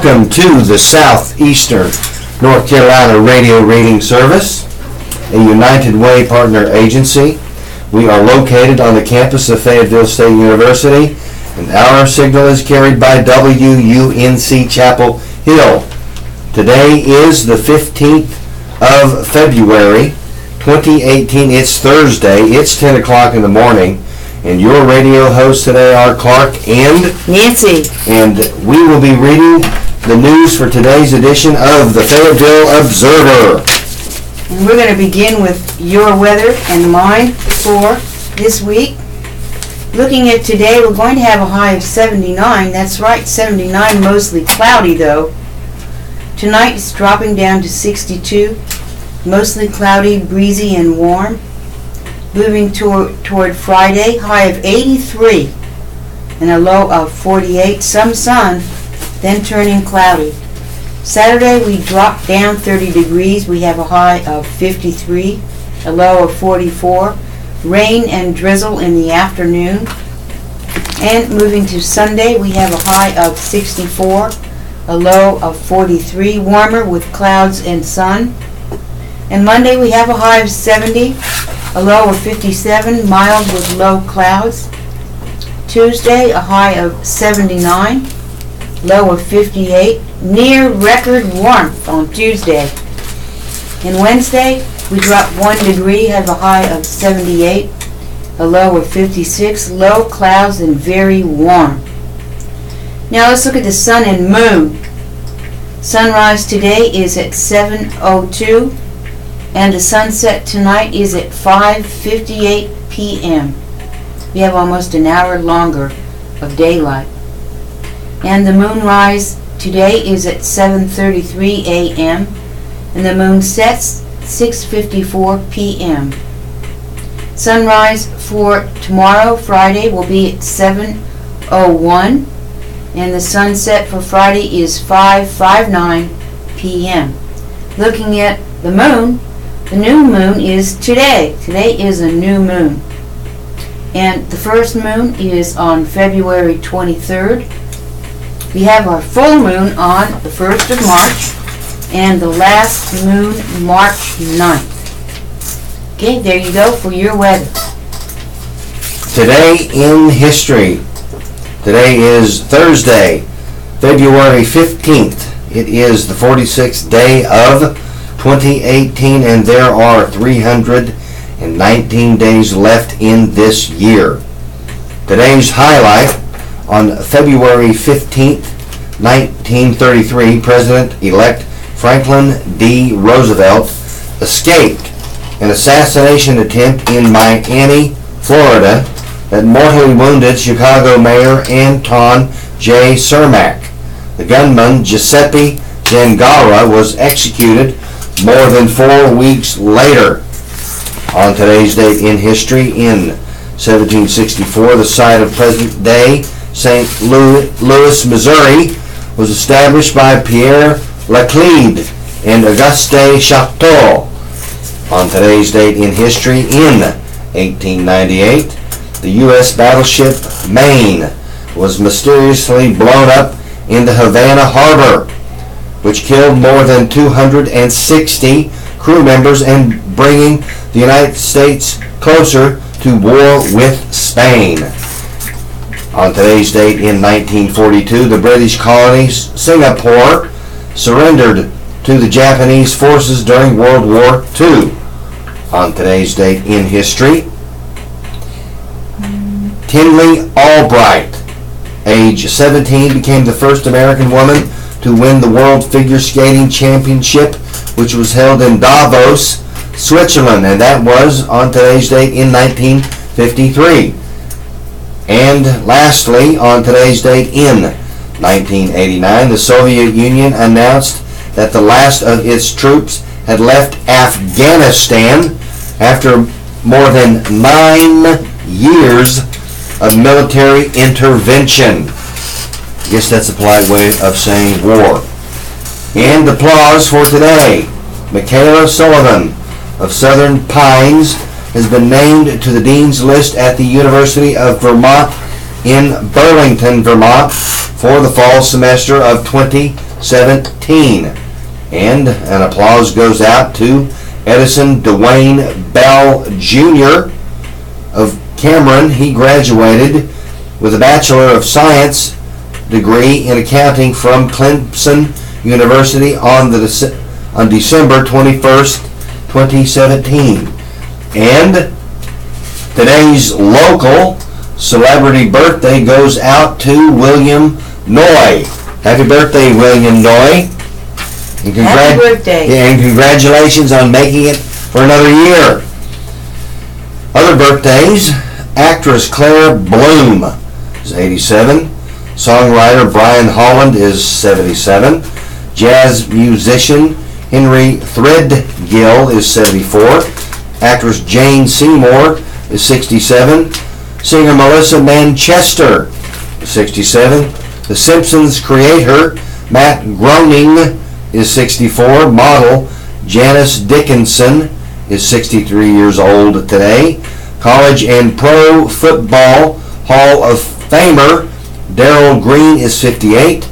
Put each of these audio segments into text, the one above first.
Welcome to the Southeastern North Carolina Radio Reading Service, a United Way partner agency. We are located on the campus of Fayetteville State University, and our signal is carried by WUNC Chapel Hill. Today is the 15th of February, 2018. It's Thursday. It's 10 o'clock in the morning. And your radio hosts today are Clark and Nancy. And we will be reading the news for today's edition of the Fayeville Observer. And we're going to begin with your weather and mine for this week. Looking at today, we're going to have a high of 79. That's right, 79, mostly cloudy though. Tonight it's dropping down to 62, mostly cloudy, breezy, and warm. Moving toward Friday, high of 83 and a low of 48, some sun, then turning cloudy. Saturday we drop down 30 degrees, we have a high of 53, a low of 44, rain and drizzle in the afternoon. And moving to Sunday, we have a high of 64, a low of 43, warmer with clouds and sun. And Monday we have a high of 70, a low of 57, mild with low clouds. Tuesday, a high of 79, low of 58, near record warmth on Tuesday. And Wednesday, we drop 1 degree, have a high of 78, a low of 56, low clouds and very warm. Now let's look at the sun and moon. Sunrise today is at 7:02. And the sunset tonight is at 5:58 p.m. We have almost an hour longer of daylight. And the moonrise today is at 7:33 a.m. and the moon sets 6:54 p.m. Sunrise for tomorrow, Friday, will be at 7:01, and the sunset for Friday is 5:59 p.m. Looking at the moon, the new moon is today. Today is a new moon. And the first moon is on February 23rd. We have our full moon on the 1st of March and the last moon March 9th. Okay, there you go for your weather. Today in history. Today is Thursday, February 15th. It is the 46th day of 2018, and there are 319 days left in this year. Today's highlight: on February 15th, 1933, President-elect Franklin D. Roosevelt escaped an assassination attempt in Miami, Florida, that mortally wounded Chicago Mayor Anton J. Cermak. The gunman, Giuseppe Zangara, was executed more than 4 weeks later. On today's date in history, in 1764, the site of present-day St. Louis, Missouri, was established by Pierre Laclede and Auguste Chateau. On today's date in history, in 1898, the U.S. battleship Maine was mysteriously blown up in the Havana harbor, which killed more than 260 crew members and bringing the United States closer to war with Spain. On today's date in 1942, the British colony Singapore surrendered to the Japanese forces during World War II. On today's date in history, Tinley Albright, age 17, became the first American woman to win the World Figure Skating Championship, which was held in Davos, Switzerland, and that was on today's date in 1953. And lastly, on today's date in 1989, the Soviet Union announced that the last of its troops had left Afghanistan after more than 9 years of military intervention. I guess that's a polite way of saying war. And applause for today. Michaela Sullivan of Southern Pines has been named to the Dean's List at the University of Vermont in Burlington, Vermont for the fall semester of 2017. And an applause goes out to Edison Dwayne Bell Jr. of Cameron. He graduated with a Bachelor of Science degree in accounting from Clemson University on December 21st, 2017. And today's local celebrity birthday goes out to William Noy. Happy birthday, William Noy. And Happy birthday. And congratulations on making it for another year. Other birthdays, actress Claire Bloom is 87. Songwriter Brian Holland is 77. Jazz musician Henry Threadgill is 74. Actress Jane Seymour is 67. Singer Melissa Manchester is 67. The Simpsons creator Matt Groening is 64. Model Janice Dickinson is 63 years old today. College and Pro Football Hall of Famer Darryl Green is 58.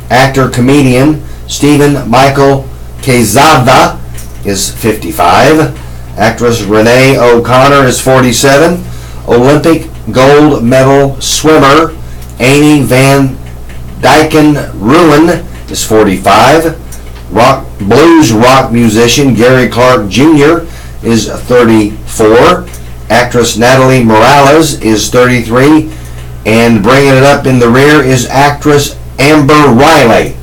Actor-comedian Stephen Michael Quezada is 55. Actress Renee O'Connor is 47. Olympic gold medal swimmer Amy Van Dyken-Ruin is 45. Blues rock musician Gary Clark Jr. is 34. Actress Natalie Morales is 33. And bringing it up in the rear is actress Amber Riley.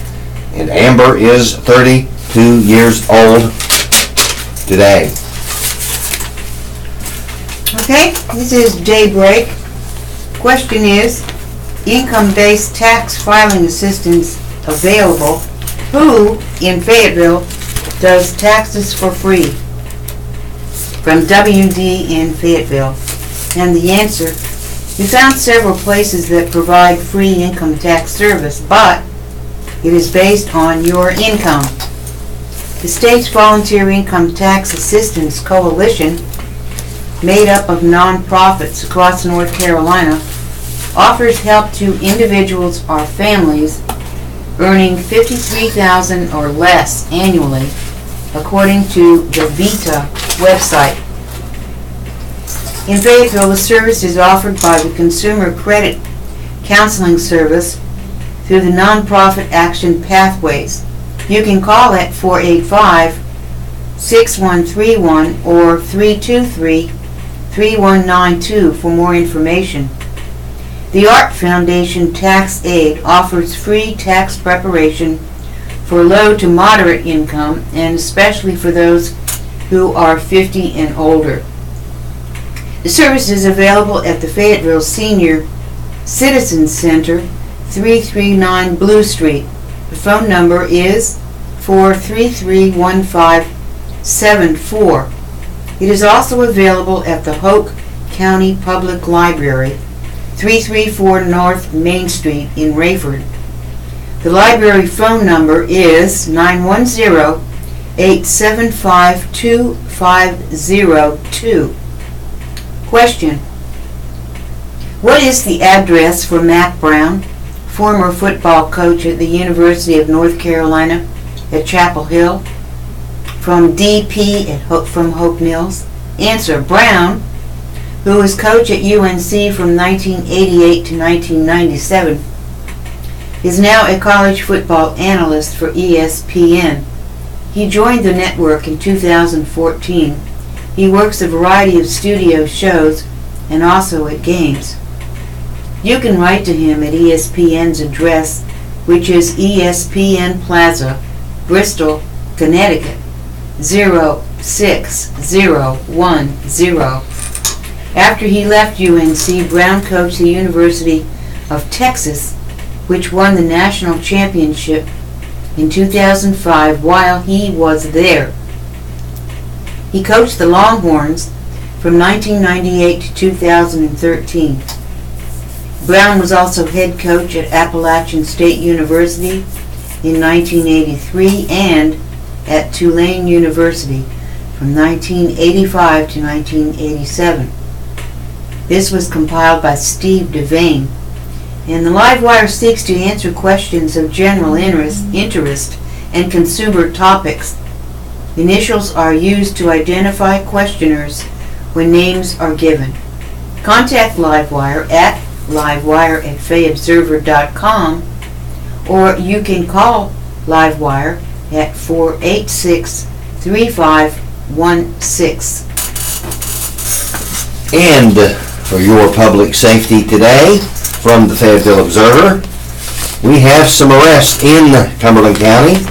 And Amber is 32 years old today. Okay, this is Daybreak. Question is, income-based tax filing assistance available? Who in Fayetteville does taxes for free? From WD in Fayetteville. And the answer, we found several places that provide free income tax service, but it is based on your income. The state's Volunteer Income Tax Assistance Coalition, made up of nonprofits across North Carolina, offers help to individuals or families earning $53,000 or less annually, according to the VITA website. In Fayetteville, the service is offered by the Consumer Credit Counseling Service through the Nonprofit Action Pathways. You can call at 485-6131 or 323-3192 for more information. The Art Foundation Tax Aid offers free tax preparation for low to moderate income, and especially for those who are 50 and older. The service is available at the Fayetteville Senior Citizens Center, 339 Blue Street. The phone number is 433-1574. It is also available at the Hoke County Public Library, 334 North Main Street in Rayford. The library phone number is 910-875-2502. Question: what is the address for Mac Brown, former football coach at the University of North Carolina at Chapel Hill? From DP from Hope Mills. Answer: Brown, who was coach at UNC from 1988 to 1997, is now a college football analyst for ESPN. He joined the network in 2014. He works a variety of studio shows and also at games. You can write to him at ESPN's address, which is ESPN Plaza, Bristol, Connecticut, 06010. After he left UNC, Brown coached the University of Texas, which won the national championship in 2005 while he was there. He coached the Longhorns from 1998 to 2013. Brown was also head coach at Appalachian State University in 1983 and at Tulane University from 1985 to 1987. This was compiled by Steve Devane And the Livewire seeks to answer questions of general interest and consumer topics. Initials are used to identify questioners when names are given. Contact Livewire at livewire@fayobserver.com, or you can call Livewire at 486-3516. And for your public safety today, from the Fayeville Observer, we have some arrests in Cumberland County.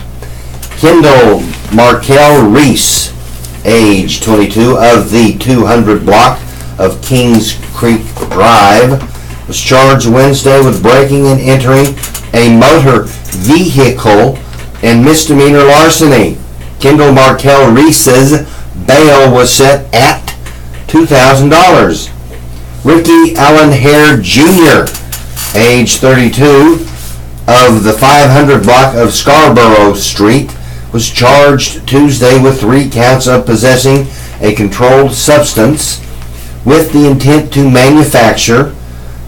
Kendall Markel Reese, age 22, of the 200 block of Kings Creek Drive, was charged Wednesday with breaking and entering a motor vehicle and misdemeanor larceny. Kendall Markel Reese's bail was set at $2,000. Ricky Allen Hare Jr., age 32, of the 500 block of Scarborough Street, was charged Tuesday with 3 counts of possessing a controlled substance with the intent to manufacture,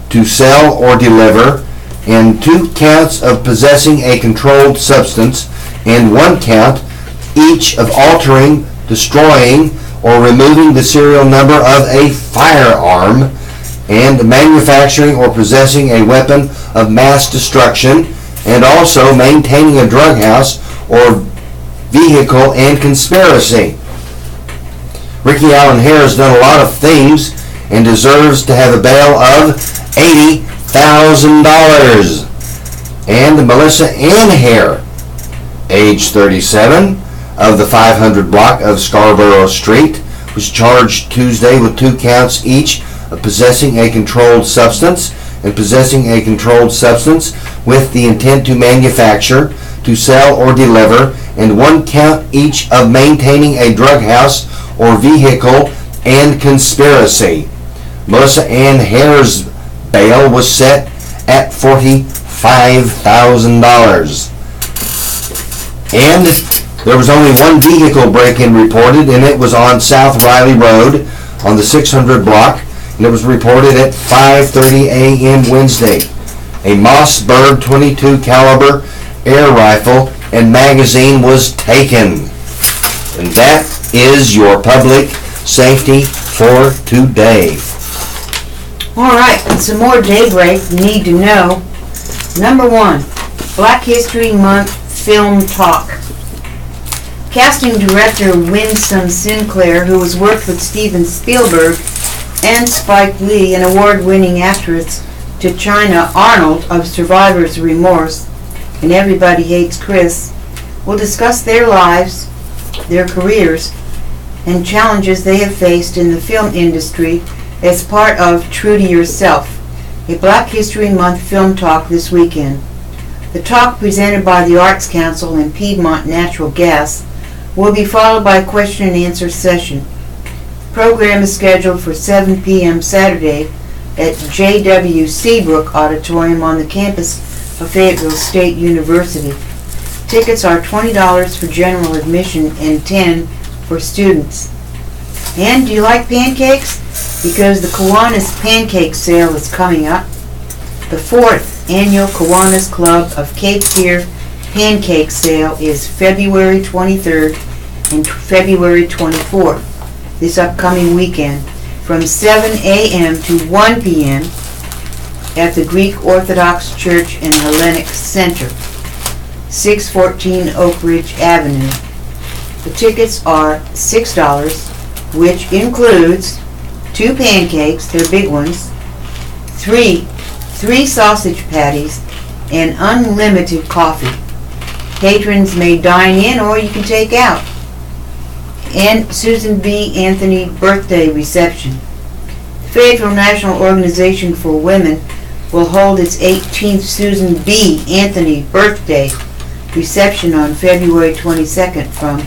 to sell, or deliver, and 2 counts of possessing a controlled substance, and 1 count each of altering, destroying, or removing the serial number of a firearm, and manufacturing or possessing a weapon of mass destruction, and also maintaining a drug house or vehicle, and conspiracy. Ricky Allen Hare has done a lot of things and deserves to have a bail of $80,000. And Melissa Ann Hare, age 37, of the 500 block of Scarborough Street, was charged Tuesday with 2 counts each of possessing a controlled substance and possessing a controlled substance with the intent to manufacture, to sell, or deliver, and 1 count each of maintaining a drug house or vehicle, and conspiracy. Melissa Ann Hare's bail was set at $45,000. And there was only 1 vehicle break-in reported, and it was on South Riley Road on the 600 block, and it was reported at 5:30 a.m. Wednesday. A Mossberg 22 caliber air rifle and magazine was taken. And that is your public safety for today. All right, and some more daybreak you need to know. Number 1, Black History Month Film Talk. Casting director Winsome Sinclair, who has worked with Steven Spielberg and Spike Lee, and award-winning actress Tachina Arnold of Survivor's Remorse and Everybody Hates Chris, will discuss their lives, their careers, and challenges they have faced in the film industry as part of True to Yourself, a Black History Month film talk this weekend. The talk, presented by the Arts Council and Piedmont Natural Gas, will be followed by a question and answer session. The program is scheduled for 7 p.m. Saturday at J.W. Seabrook Auditorium on the campus of Fayetteville State University. Tickets are $20 for general admission and $10 for students. And do you like pancakes? Because the Kiwanis Pancake Sale is coming up. The 4th annual Kiwanis Club of Cape Fear Pancake Sale is February 23rd and February 24th, this upcoming weekend, from 7 a.m. to 1 p.m. at the Greek Orthodox Church in Hellenic Center, 614 Oak Ridge Avenue. The tickets are $6, which includes 2 pancakes, they're big ones, 3 sausage patties, and unlimited coffee. Patrons may dine in or you can take out. And Susan B. Anthony birthday reception. The Fayetteville National Organization for Women will hold its 18th Susan B. Anthony birthday reception on February 22nd from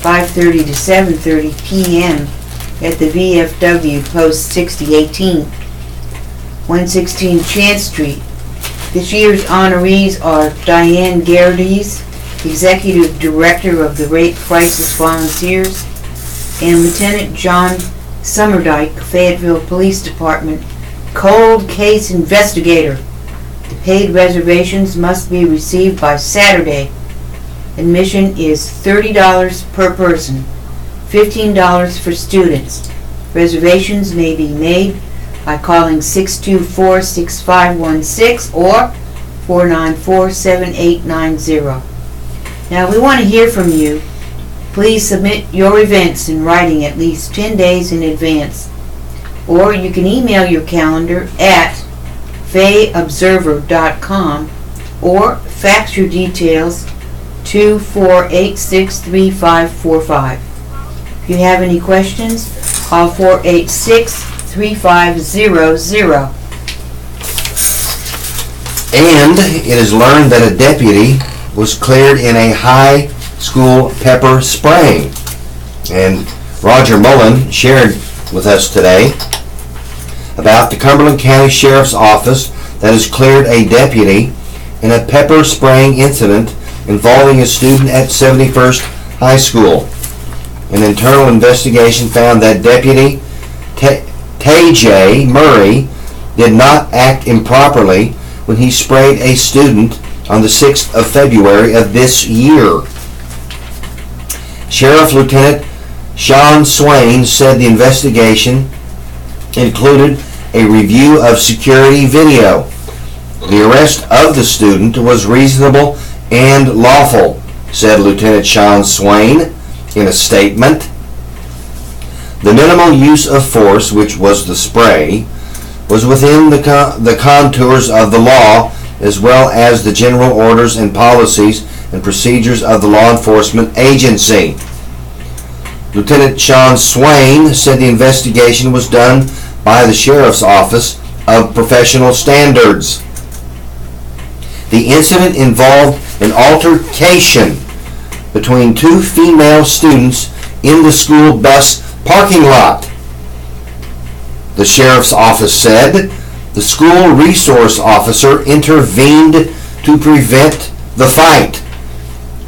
5:30 to 7:30 p.m. at the VFW Post 6018, 116 Chance Street. This year's honorees are Diane Gerdes, Executive Director of the Rape Crisis Volunteers, and Lieutenant John Summerdike, Fayetteville Police Department Cold Case Investigator. The paid reservations must be received by Saturday. Admission is $30 per person, $15 for students. Reservations may be made by calling 624-6516 or 494-7890. Now we want to hear from you. Please submit your events in writing at least 10 days in advance. Or you can email your calendar at fayobserver.com or fax your details to 486-3545. If you have any questions, call 486-3500. And it is learned that a deputy was cleared in a high school pepper spraying. And Roger Mullen shared with us today about the Cumberland County Sheriff's Office that has cleared a deputy in a pepper spraying incident involving a student at 71st High School. An internal investigation found that Deputy T.J. Murray did not act improperly when he sprayed a student on the 6th of February of this year. Sheriff Lieutenant Sean Swain said the investigation included a review of security video. The arrest of the student was reasonable and lawful, said Lieutenant Sean Swain in a statement. The minimal use of force, which was the spray, was within the contours of the law, as well as the general orders and policies and procedures of the law enforcement agency. Lieutenant Sean Swain said the investigation was done by the Sheriff's Office of Professional Standards. The incident involved an altercation between two female students in the school bus parking lot. The Sheriff's Office said the school resource officer intervened to prevent the fight.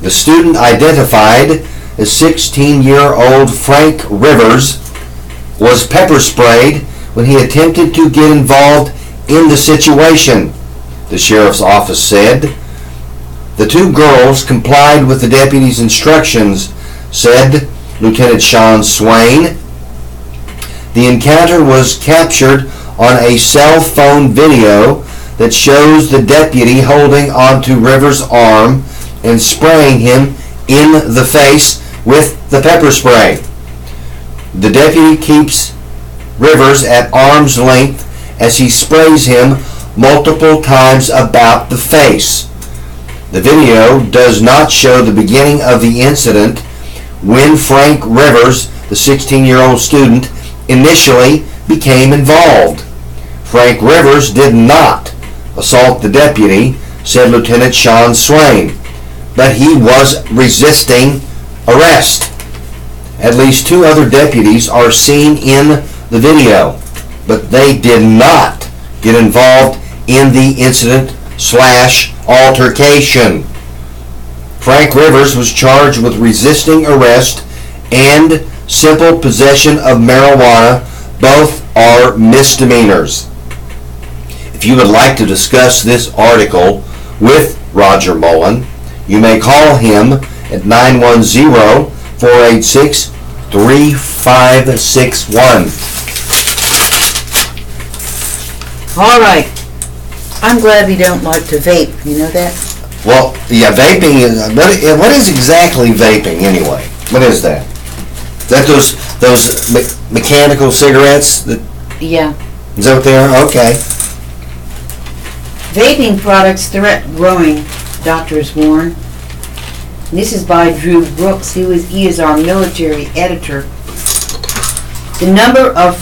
The student, identified as 16-year-old Frank Rivers, was pepper sprayed when he attempted to get involved in the situation, the Sheriff's Office said. The two girls complied with the deputy's instructions, said Lieutenant Sean Swain. The encounter was captured on a cell phone video that shows the deputy holding onto Rivers' arm and spraying him in the face with the pepper spray. The deputy keeps Rivers at arm's length as he sprays him multiple times about the face. The video does not show the beginning of the incident when Frank Rivers, the 16-year-old student, initially became involved. Frank Rivers did not assault the deputy, said Lieutenant Sean Swain, but he was resisting arrest. At least two other deputies are seen in the video, but they did not get involved in the incident/altercation. Frank Rivers was charged with resisting arrest and simple possession of marijuana. Both are misdemeanors. If you would like to discuss this article with Roger Mullen, you may call him at 910-486-3561. All right. I'm glad we don't like to vape. You know that? Well, yeah, vaping is... What is exactly vaping, anyway? What is that? Is that those mechanical cigarettes? Yeah. Is that what they are? Okay. Vaping products threaten growing, doctors warn. This is by Drew Brooks. He is our military editor. The number of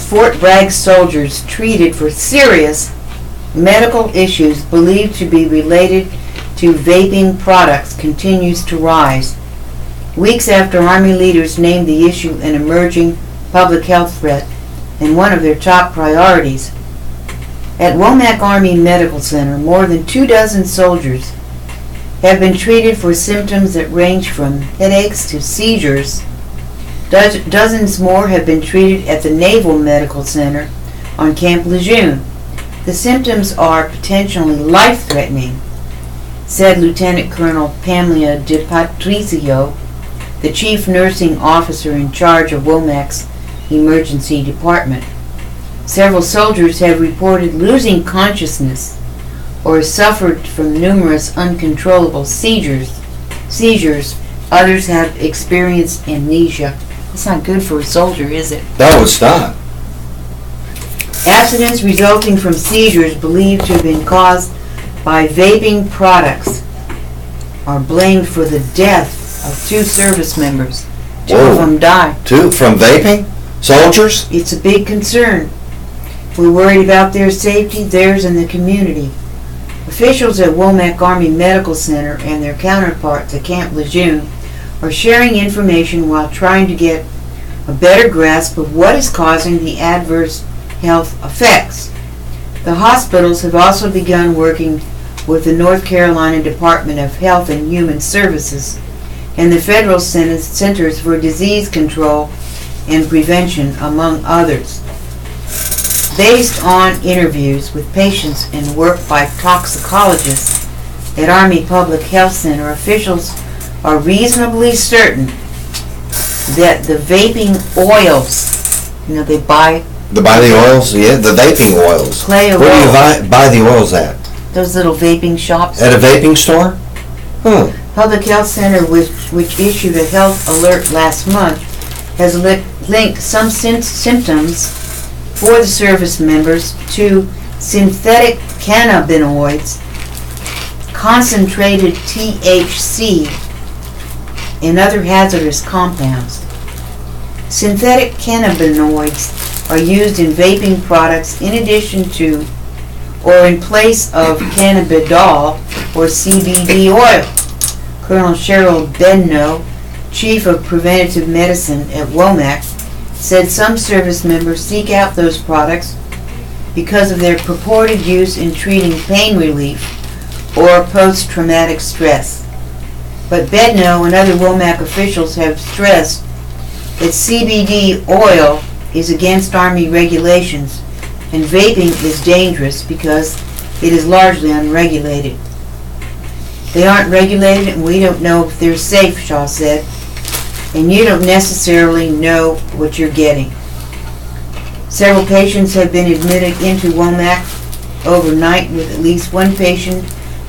Fort Bragg soldiers treated for serious medical issues believed to be related to vaping products continues to rise. Weeks after Army leaders named the issue an emerging public health threat and one of their top priorities. At Womack Army Medical Center, more than 24 soldiers have been treated for symptoms that range from headaches to seizures. Dozens more have been treated at the Naval Medical Center on Camp Lejeune. The symptoms are potentially life-threatening, said Lieutenant Colonel Pamela De Patricio, the chief nursing officer in charge of Womac's emergency department. Several soldiers have reported losing consciousness or suffered from numerous uncontrollable seizures. Others have experienced amnesia. That's not good for a soldier, is it? No, it's not. Accidents resulting from seizures believed to have been caused by vaping products are blamed for the death of 2 service members. 2 of them died. 2 from vaping? Soldiers? It's a big concern. We're worried about their safety, theirs, and the community. Officials at Womack Army Medical Center and their counterparts at Camp Lejeune are sharing information while trying to get a better grasp of what is causing the adverse health effects. The hospitals have also begun working with the North Carolina Department of Health and Human Services and the Federal Centers for Disease Control and Prevention, among others. Based on interviews with patients and work by toxicologists at Army Public Health Center, officials are reasonably certain that the vaping oils, they buy the oils, yeah, the vaping oils. Play a Where role. do you buy the oils at? Those little vaping shops. At a vaping store? Public Health Center, which issued a health alert last month, has linked some symptoms for the service members to synthetic cannabinoids, concentrated THC, and other hazardous compounds. Synthetic cannabinoids are used in vaping products in addition to or in place of cannabidiol or CBD oil. Colonel Cheryl Bedno, Chief of Preventative Medicine at Womack, said some service members seek out those products because of their purported use in treating pain relief or post-traumatic stress. But Bedno and other Womack officials have stressed that CBD oil is against Army regulations and vaping is dangerous because it is largely unregulated. They aren't regulated and we don't know if they're safe, Shaw said, and you don't necessarily know what you're getting. Several patients have been admitted into Womack overnight, with at least one patient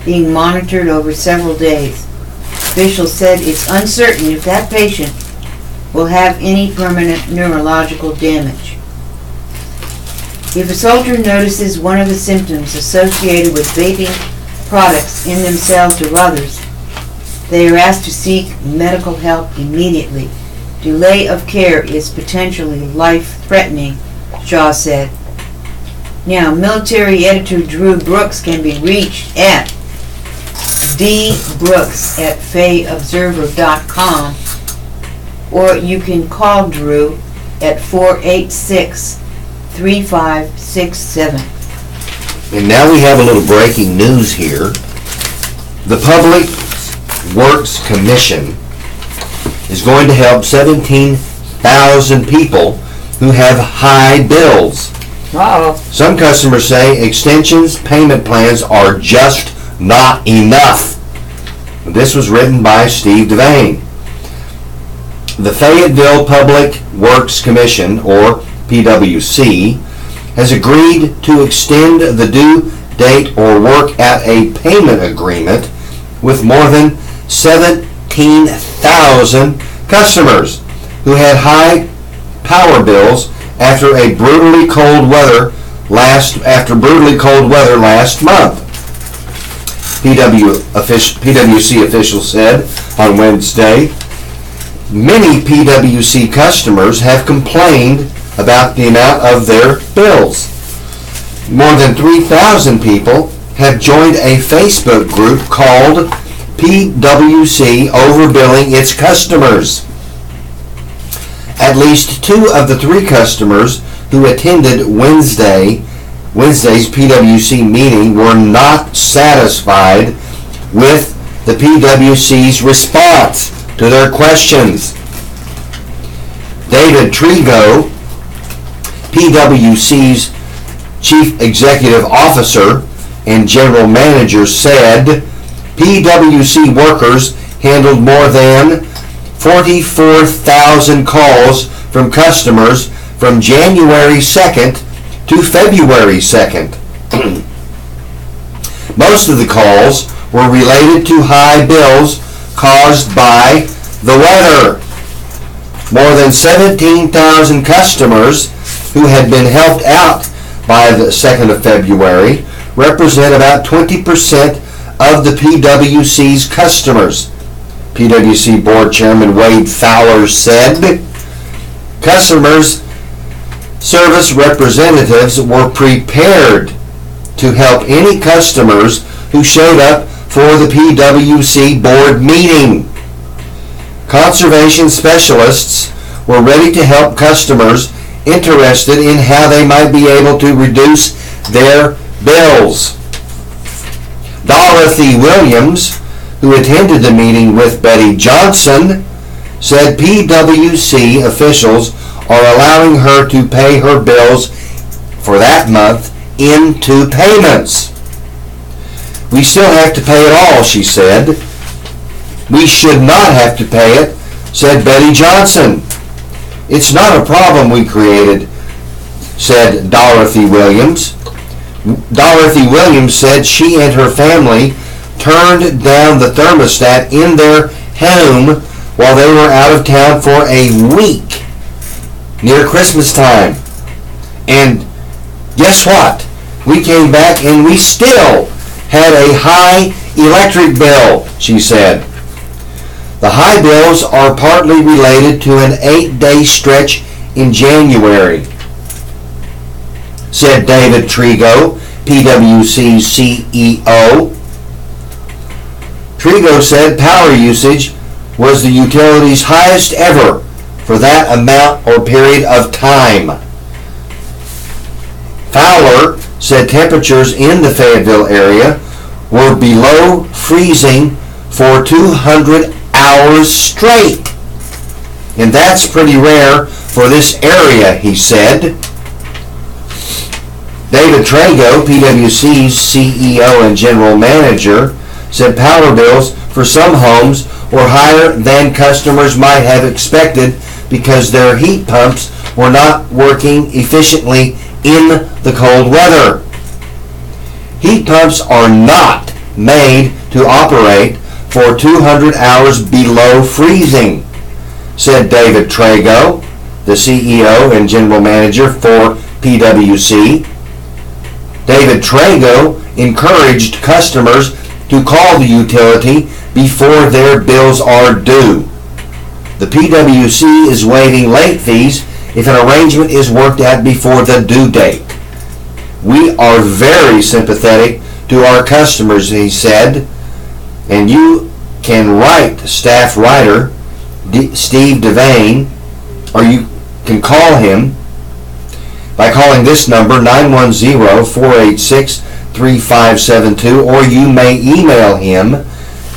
being monitored over several days. Officials said it's uncertain if that patient will have any permanent neurological damage. If a soldier notices one of the symptoms associated with vaping products in themselves or others, they are asked to seek medical help immediately. Delay of care is potentially life-threatening, Shaw said. Now, military editor Drew Brooks can be reached at dbrooks@fayobserver.com, or you can call Drew at 486-3567. And now we have a little breaking news here. The Public Works Commission is going to help 17,000 people who have high bills. Uh-oh. Some customers say extensions payment plans are just not enough. This was written by Steve Devane. The Fayetteville Public Works Commission, or PWC, has agreed to extend the due date or work at a payment agreement with more than 17,000 customers who had high power bills after brutally cold weather last month. PWC officials said on Wednesday, many PWC customers have complained about the amount of their bills. More than 3,000 people have joined a Facebook group called PWC Overbilling Its Customers. At least 2 of the 3 customers who attended Wednesday's PWC meeting were not satisfied with the PWC's response to their questions. David Trigo, PWC's Chief Executive Officer and General Manager, said PWC workers handled more than 44,000 calls from customers from January 2nd to February 2nd. Most of the calls were related to high bills caused by the weather. More than 17,000 customers who had been helped out by the 2nd of February represent about 20% of the PWC's customers. PWC Board Chairman Wade Fowler said customers service representatives were prepared to help any customers who showed up for the PWC board meeting. Conservation specialists were ready to help customers interested in how they might be able to reduce their bills. Dorothy Williams, who attended the meeting with Betty Johnson, said PWC officials are allowing her to pay her bills for that month into payments. We still have to pay it all, she said. We should not have to pay it, said Betty Johnson. It's not a problem we created, said Dorothy Williams. Dorothy Williams said she and her family turned down the thermostat in their home while they were out of town for a week near Christmas time. And guess what? We came back and we still had a high electric bill, she said. The high bills are partly related to an 8-day stretch in January, said David Trigo, PWC's CEO. Trigo said power usage was the utility's highest ever for that amount or period of time. Fowler said temperatures in the Fayetteville area were below freezing for 200 hours straight. And that's pretty rare for this area, he said. David Trago, PWC's CEO and General Manager, said power bills for some homes were higher than customers might have expected because their heat pumps were not working efficiently in the cold weather. Heat pumps are not made to operate for 200 hours below freezing, said David Trago, the CEO and General Manager for PWC. David Trago encouraged customers to call the utility before their bills are due. The PWC is waiving late fees if an arrangement is worked out before the due date. We are very sympathetic to our customers, he said, and you can write staff writer Steve Devane, or you can call him by calling this number 910-486-3572, or you may email him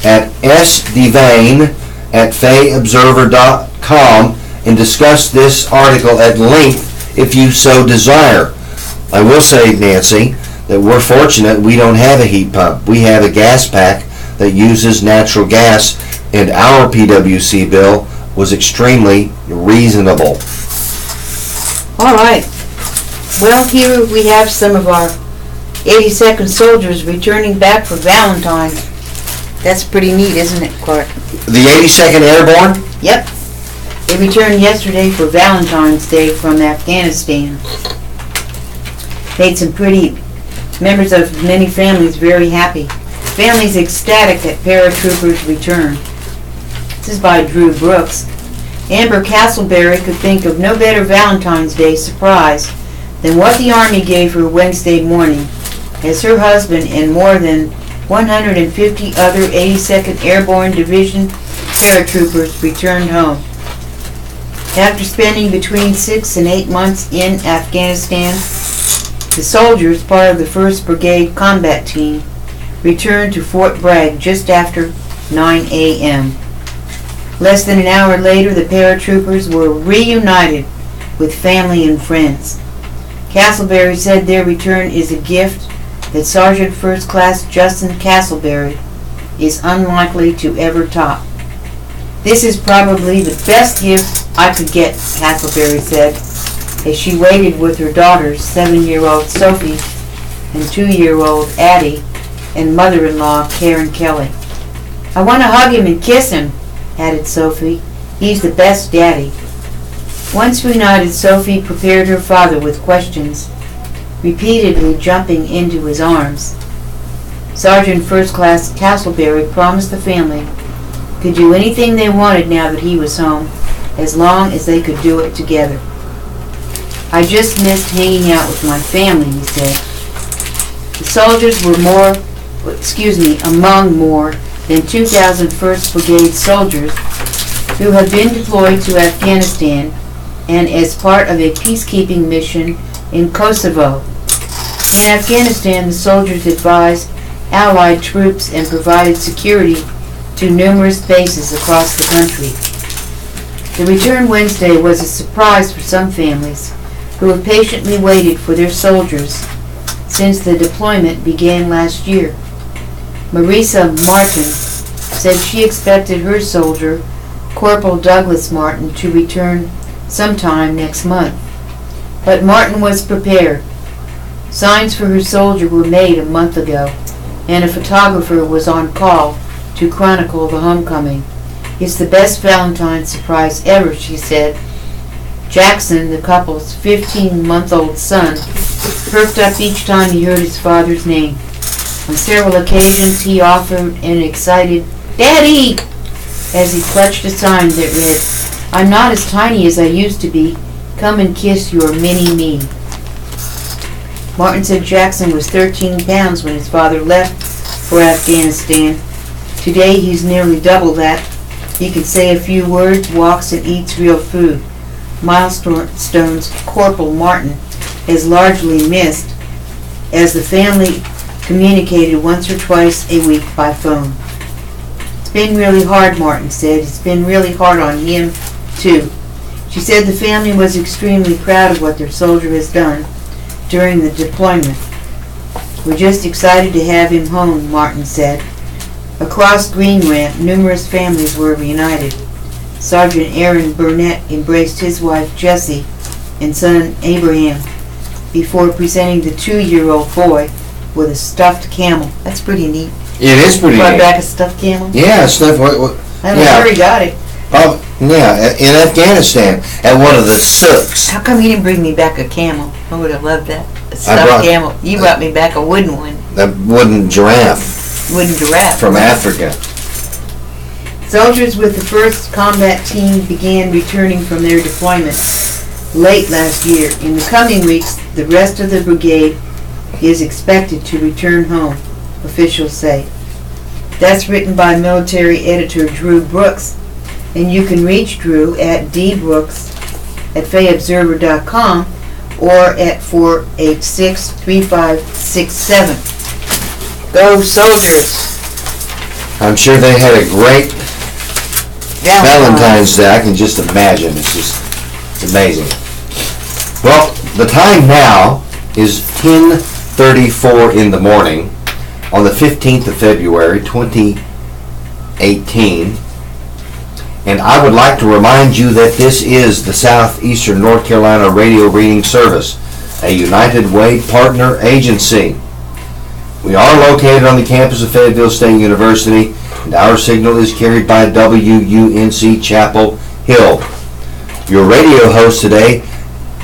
at sdevane@fayobserver.com and discuss this article at length if you so desire. I will say, Nancy, that we're fortunate we don't have a heat pump. We have a gas pack that uses natural gas, and our PWC bill was extremely reasonable. All right. Well, here we have some of our 82nd soldiers returning back for Valentine's. That's pretty neat, isn't it, Clark? The 82nd Airborne? Yep. They returned yesterday for Valentine's Day from Afghanistan. Made some pretty members of many families very happy. Families ecstatic that paratroopers return. This is by Drew Brooks. Amber Castleberry could think of no better Valentine's Day surprise than what the Army gave her Wednesday morning as her husband and more than 150 other 82nd Airborne Division paratroopers returned home. After spending between 6 and 8 months in Afghanistan, the soldiers, part of the 1st Brigade combat team, returned to Fort Bragg just after 9 a.m. Less than an hour later, the paratroopers were reunited with family and friends. Castleberry said their return is a gift that Sergeant First Class Justin Castleberry is unlikely to ever top. This is probably the best gift I could get, Castleberry said, as she waited with her daughters, 7-year-old Sophie and 2-year-old Addie, and mother-in-law Karen Kelly. I want to hug him and kiss him, added Sophie. He's the best daddy. Once reunited, Sophie prepared her father with questions, repeatedly jumping into his arms. Sergeant First Class Castleberry promised the family could do anything they wanted now that he was home, as long as they could do it together. I just missed hanging out with my family, he said. The soldiers were among more than 2,000 1st Brigade soldiers who have been deployed to Afghanistan and as part of a peacekeeping mission in Kosovo. In Afghanistan, the soldiers advised Allied troops and provided security to numerous bases across the country. The return Wednesday was a surprise for some families who have patiently waited for their soldiers since the deployment began last year. Marisa Martin said she expected her soldier, Corporal Douglas Martin, to return sometime next month. But Martin was prepared. Signs for her soldier were made a month ago, and a photographer was on call to chronicle the homecoming. It's the best Valentine's surprise ever, she said. Jackson, the couple's 15-month-old son, perked up each time he heard his father's name. On several occasions, he offered an excited, "Daddy!" as he clutched a sign that read, "I'm not as tiny as I used to be. Come and kiss your mini-me." Martin said Jackson was 13 pounds when his father left for Afghanistan. Today, he's nearly double that. He can say a few words, walks, and eats real food. Milestones Corporal Martin is largely missed, as the family communicated once or twice a week by phone. It's been really hard, Martin said. It's been really hard on him, too. She said the family was extremely proud of what their soldier has done during the deployment. We're just excited to have him home, Martin said. Across Green Ramp, numerous families were reunited. Sergeant Aaron Burnett embraced his wife Jessie and son Abraham before presenting the 2-year-old boy with a stuffed camel. That's pretty neat. It is pretty Brought neat. back a stuffed camel? Yeah, stuff. I don't know where he got it. Oh, yeah, in Afghanistan, at one of the souks. How come you didn't bring me back a camel? I would have loved that. A stuffed camel. You brought me back a wooden one. A wooden giraffe. Wooden giraffe. From Africa. Soldiers with the 1st Combat Team began returning from their deployment late last year. In the coming weeks, the rest of the brigade is expected to return home, officials say. That's written by military editor Drew Brooks, and you can reach Drew at dbrooks@fayobserver.com or at 486-3567. Go soldiers! I'm sure they had a great Valentine's Day. I can just imagine. It's amazing. Well, the time now is 10:34 in the morning on the 15th of February, 2018. And I would like to remind you that this is the Southeastern North Carolina Radio Reading Service, a United Way partner agency. We are located on the campus of Fayetteville State University, and our signal is carried by WUNC Chapel Hill. Your radio hosts today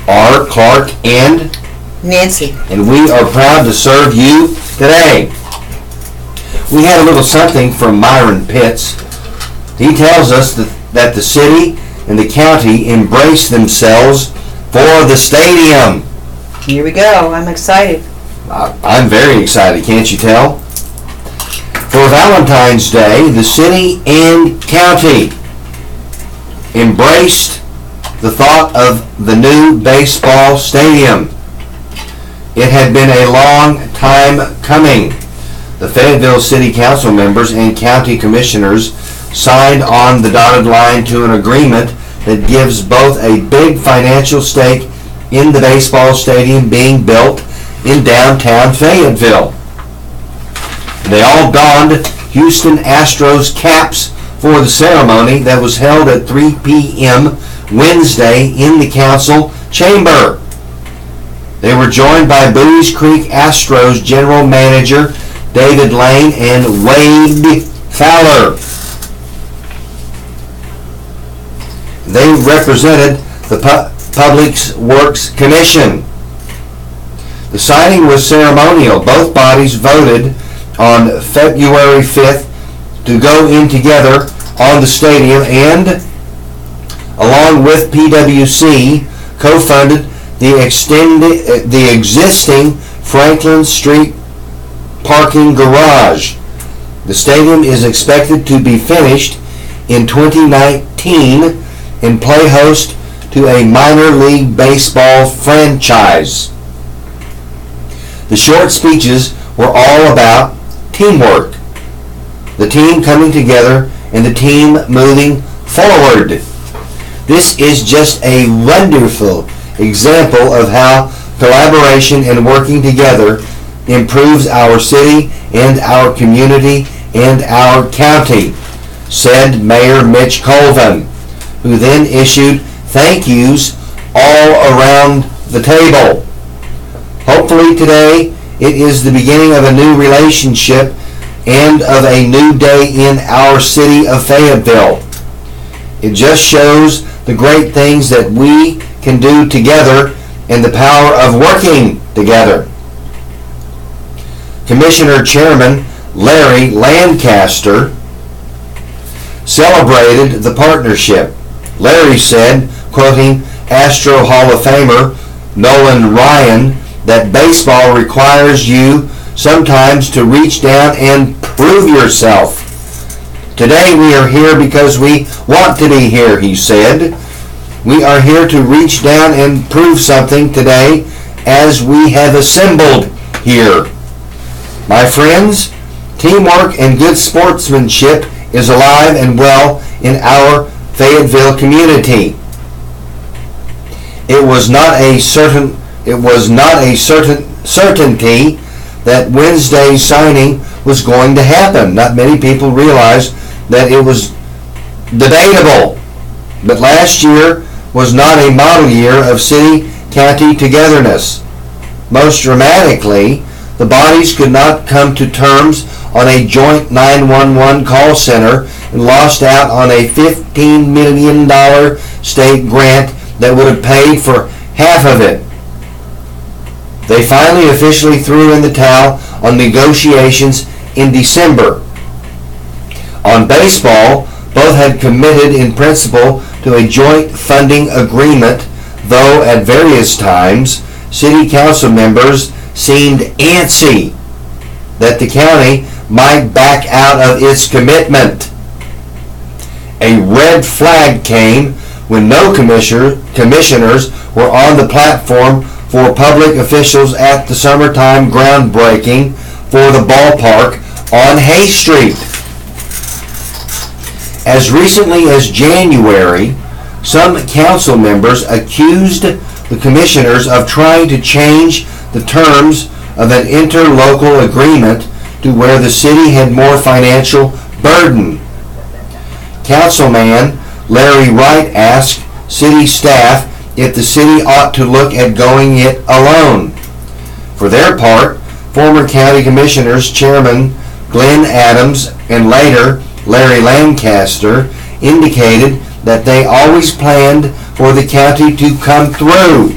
are Clark and Nancy. And we are proud to serve you today. We had a little something from Myron Pitts. He tells us that the city and the county embrace themselves for the stadium. Here we go. I'm excited. I'm very excited, can't you tell? For Valentine's Day, the city and county embraced the thought of the new baseball stadium. It had been a long time coming. The Fayetteville City Council members and county commissioners signed on the dotted line to an agreement that gives both a big financial stake in the baseball stadium being built in downtown Fayetteville. They all donned Houston Astros caps for the ceremony that was held at 3 p.m. Wednesday in the council chamber. They were joined by Booties Creek Astros General Manager David Lane and Wade Fowler. They represented the Public Works Commission. The signing was ceremonial. Both bodies voted on February 5th to go in together on the stadium and, along with PWC, co-funded the existing Franklin Street parking garage. The stadium is expected to be finished in 2019 and play host to a minor league baseball franchise. The short speeches were all about teamwork, the team coming together and the team moving forward. This is just a wonderful example of how collaboration and working together improves our city and our community and our county, said Mayor Mitch Colvin, who then issued thank yous all around the table. Hopefully today it is the beginning of a new relationship and of a new day in our city of Fayetteville. It just shows the great things that we can do together and the power of working together. Commissioner Chairman Larry Lancaster celebrated the partnership. Larry said, quoting Astro Hall of Famer Nolan Ryan, that baseball requires you sometimes to reach down and prove yourself. Today we are here because we want to be here, he said. We are here to reach down and prove something today as we have assembled here. My friends, teamwork and good sportsmanship is alive and well in our Fayetteville community. It was not a certainty that Wednesday's signing was going to happen. Not many people realized that it was debatable. But last year was not a model year of city-county togetherness. Most dramatically, the bodies could not come to terms on a joint 911 call center and lost out on a $15 million state grant that would have paid for half of it. They finally officially threw in the towel on negotiations in December. On baseball, both had committed in principle to a joint funding agreement, though at various times city council members seemed antsy that the county might back out of its commitment. A red flag came when no commissioners were on the platform for public officials at the summertime groundbreaking for the ballpark on Hay Street. As recently as January, some council members accused the commissioners of trying to change the terms of an interlocal agreement to where the city had more financial burden. Councilman Larry Wright asked city staff if the city ought to look at going it alone. For their part, former county commissioners Chairman Glenn Adams and later Larry Lancaster indicated that they always planned for the county to come through.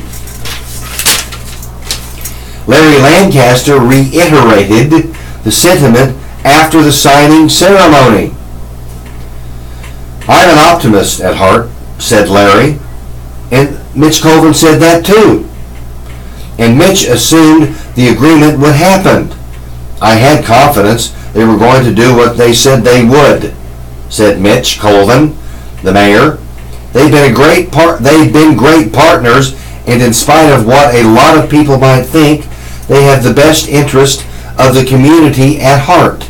Larry Lancaster reiterated the sentiment after the signing ceremony. I'm an optimist at heart, said Larry, and Mitch Colvin said that too. And Mitch assumed the agreement would happen. I had confidence they were going to do what they said they would, said Mitch Colvin, the mayor. They've been great partners, and in spite of what a lot of people might think, they have the best interest of the community at heart.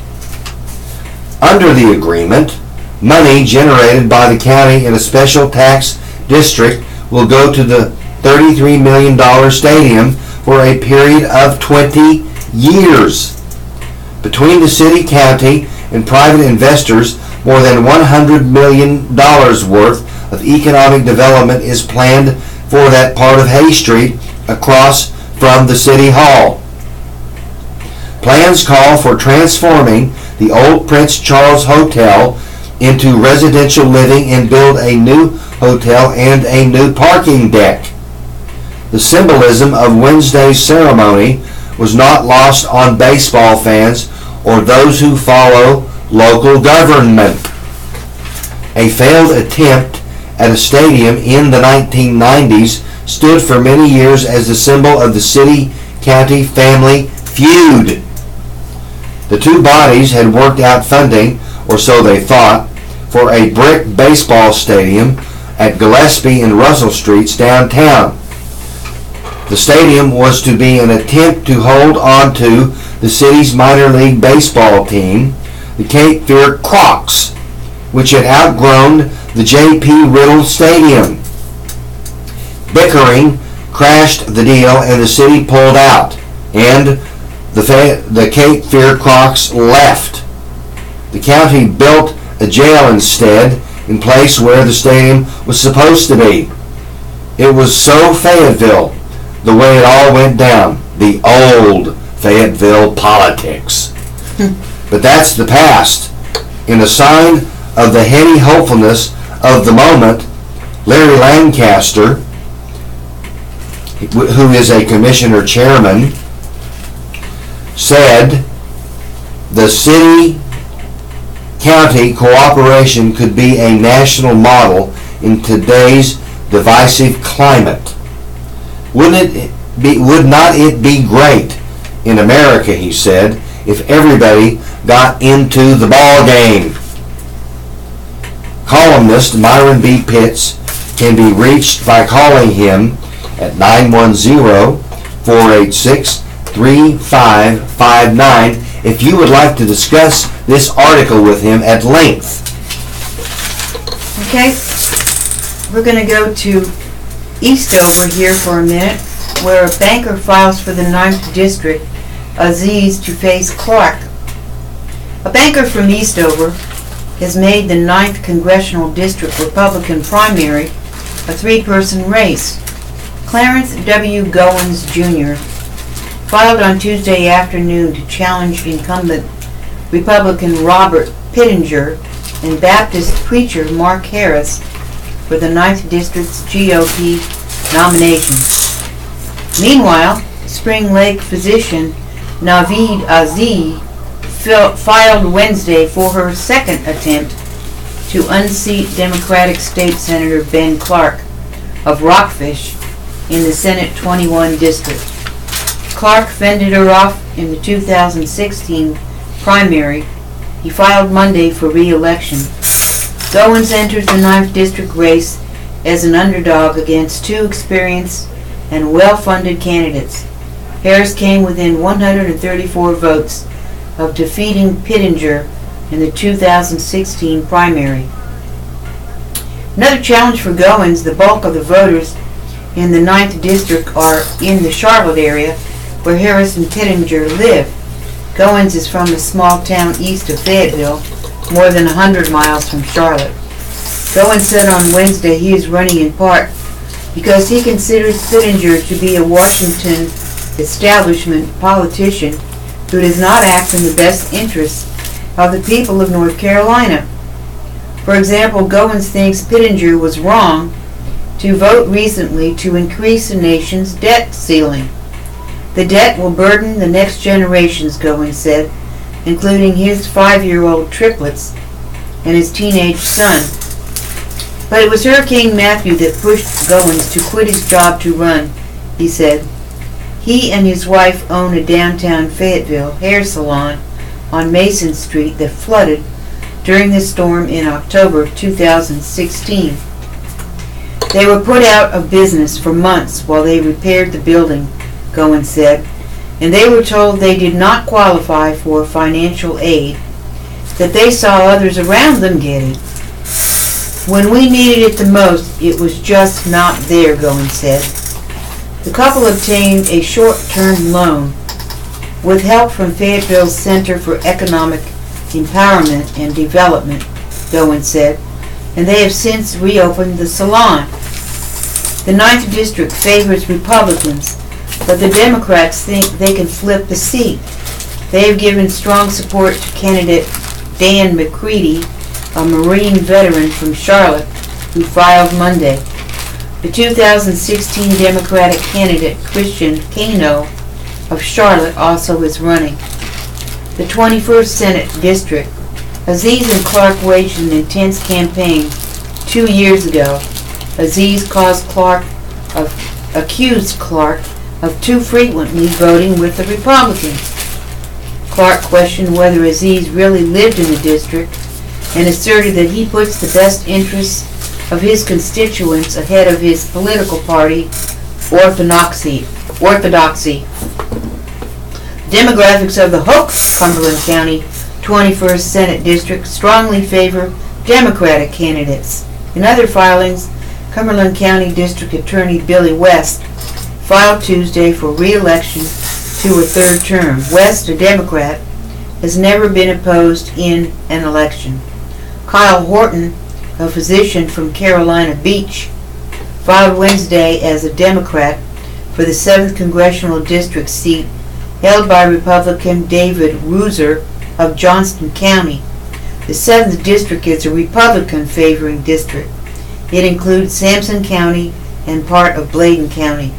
Under the agreement, money generated by the county in a special tax district will go to the $33 million stadium for a period of 20 years. Between the city, county, and private investors, more than $100 million worth of economic development is planned for that part of Hay Street across from the City Hall. Plans call for transforming the old Prince Charles Hotel into residential living and build a new hotel and a new parking deck. The symbolism of Wednesday's ceremony was not lost on baseball fans or those who follow local government. A failed attempt at a stadium in the 1990s stood for many years as the symbol of the city-county family feud. The two bodies had worked out funding, or so they thought, for a brick baseball stadium at Gillespie and Russell Streets downtown. The stadium was to be an attempt to hold on to the city's minor league baseball team, the Cape Fear Crocs, which had outgrown the J.P. Riddle Stadium. Bickering crashed the deal and the city pulled out, and the Cape Fear Crocs left. The county built a jail instead, in place where the stadium was supposed to be. It was so Fayetteville, the way it all went down, the old Fayetteville politics. But that's the past. In a sign of the heady hopefulness of the moment, Larry Lancaster, who is a commissioner chairman, said the city-county cooperation could be a national model in today's divisive climate. Would not it be great in America, he said, if everybody got into the ball game? Columnist Myron B. Pitts can be reached by calling him at 910-486-3559 if you would like to discuss this article with him at length. Okay, we're going to go to Eastover here for a minute, where a banker files for the 9th District, Aziz, to face Clark. A banker from Eastover has made the 9th Congressional District Republican primary a three-person race. Clarence W. Goins, Jr. filed on Tuesday afternoon to challenge incumbent Republican Robert Pittenger and Baptist preacher Mark Harris for the 9th District's GOP nomination. Meanwhile, Spring Lake physician Naveed Aziz filed Wednesday for her second attempt to unseat Democratic State Senator Ben Clark of Rockfish in the Senate 21 District. Clark fended her off in the 2016 primary. He filed Monday for re-election. Goins enters the 9th District race as an underdog against two experienced and well-funded candidates. Harris came within 134 votes of defeating Pittenger in the 2016 primary. Another challenge for Goins: the bulk of the voters in the 9th District are in the Charlotte area, where Harris and Pittenger live. Goins is from a small town east of Fayetteville, more than 100 miles from Charlotte. Goins said on Wednesday he is running in part because he considers Pittenger to be a Washington establishment politician who does not act in the best interests of the people of North Carolina. For example, Goins thinks Pittenger was wrong to vote recently to increase the nation's debt ceiling. The debt will burden the next generations, Goins said, including his 5-year-old triplets and his teenage son. But it was Hurricane Matthew that pushed Goins to quit his job to run, he said. He and his wife own a downtown Fayetteville hair salon on Mason Street that flooded during the storm in October 2016. They were put out of business for months while they repaired the building, Goins said, and they were told they did not qualify for financial aid that they saw others around them getting. When we needed it the most, it was just not there, Goins said. The couple obtained a short-term loan with help from Fayetteville's Center for Economic Empowerment and Development, Bowen said, and they have since reopened the salon. The 9th District favors Republicans, but the Democrats think they can flip the seat. They have given strong support to candidate Dan McCready, a Marine veteran from Charlotte, who filed Monday. The 2016 Democratic candidate Christian Kano of Charlotte also is running. The 21st Senate District. Aziz and Clark waged an intense campaign 2 years ago. Aziz accused Clark of too frequently voting with the Republicans. Clark questioned whether Aziz really lived in the district and asserted that he puts the best interests of his constituents ahead of his political party orthodoxy. Demographics of the Hoke, Cumberland County 21st Senate District strongly favor Democratic candidates. In other filings, Cumberland County District Attorney Billy West filed Tuesday for re-election to a third term. West, a Democrat, has never been opposed in an election. Kyle Horton, a physician from Carolina Beach, filed Wednesday as a Democrat for the 7th Congressional District seat held by Republican David Reuser of Johnston County. The 7th District is a Republican-favoring district. It includes Sampson County and part of Bladen County.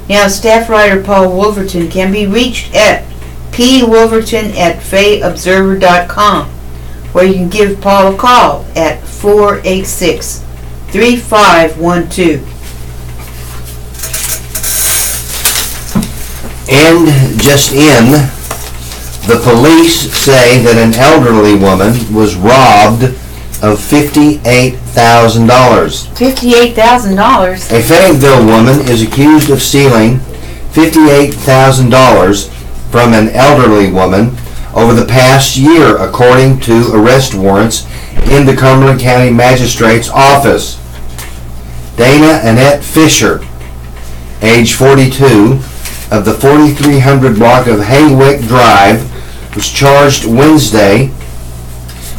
Now, staff writer Paul Wolverton can be reached at pwolverton@fayobserver.com, where you can give Paul a call at 486-3512. And just in, the police say that an elderly woman was robbed of $58,000. $58,000? A Fayeville woman is accused of stealing $58,000 from an elderly woman over the past year, according to arrest warrants in the Cumberland County Magistrate's office. Dana Annette Fisher, age 42, of the 4300 block of Haywick Drive, was charged Wednesday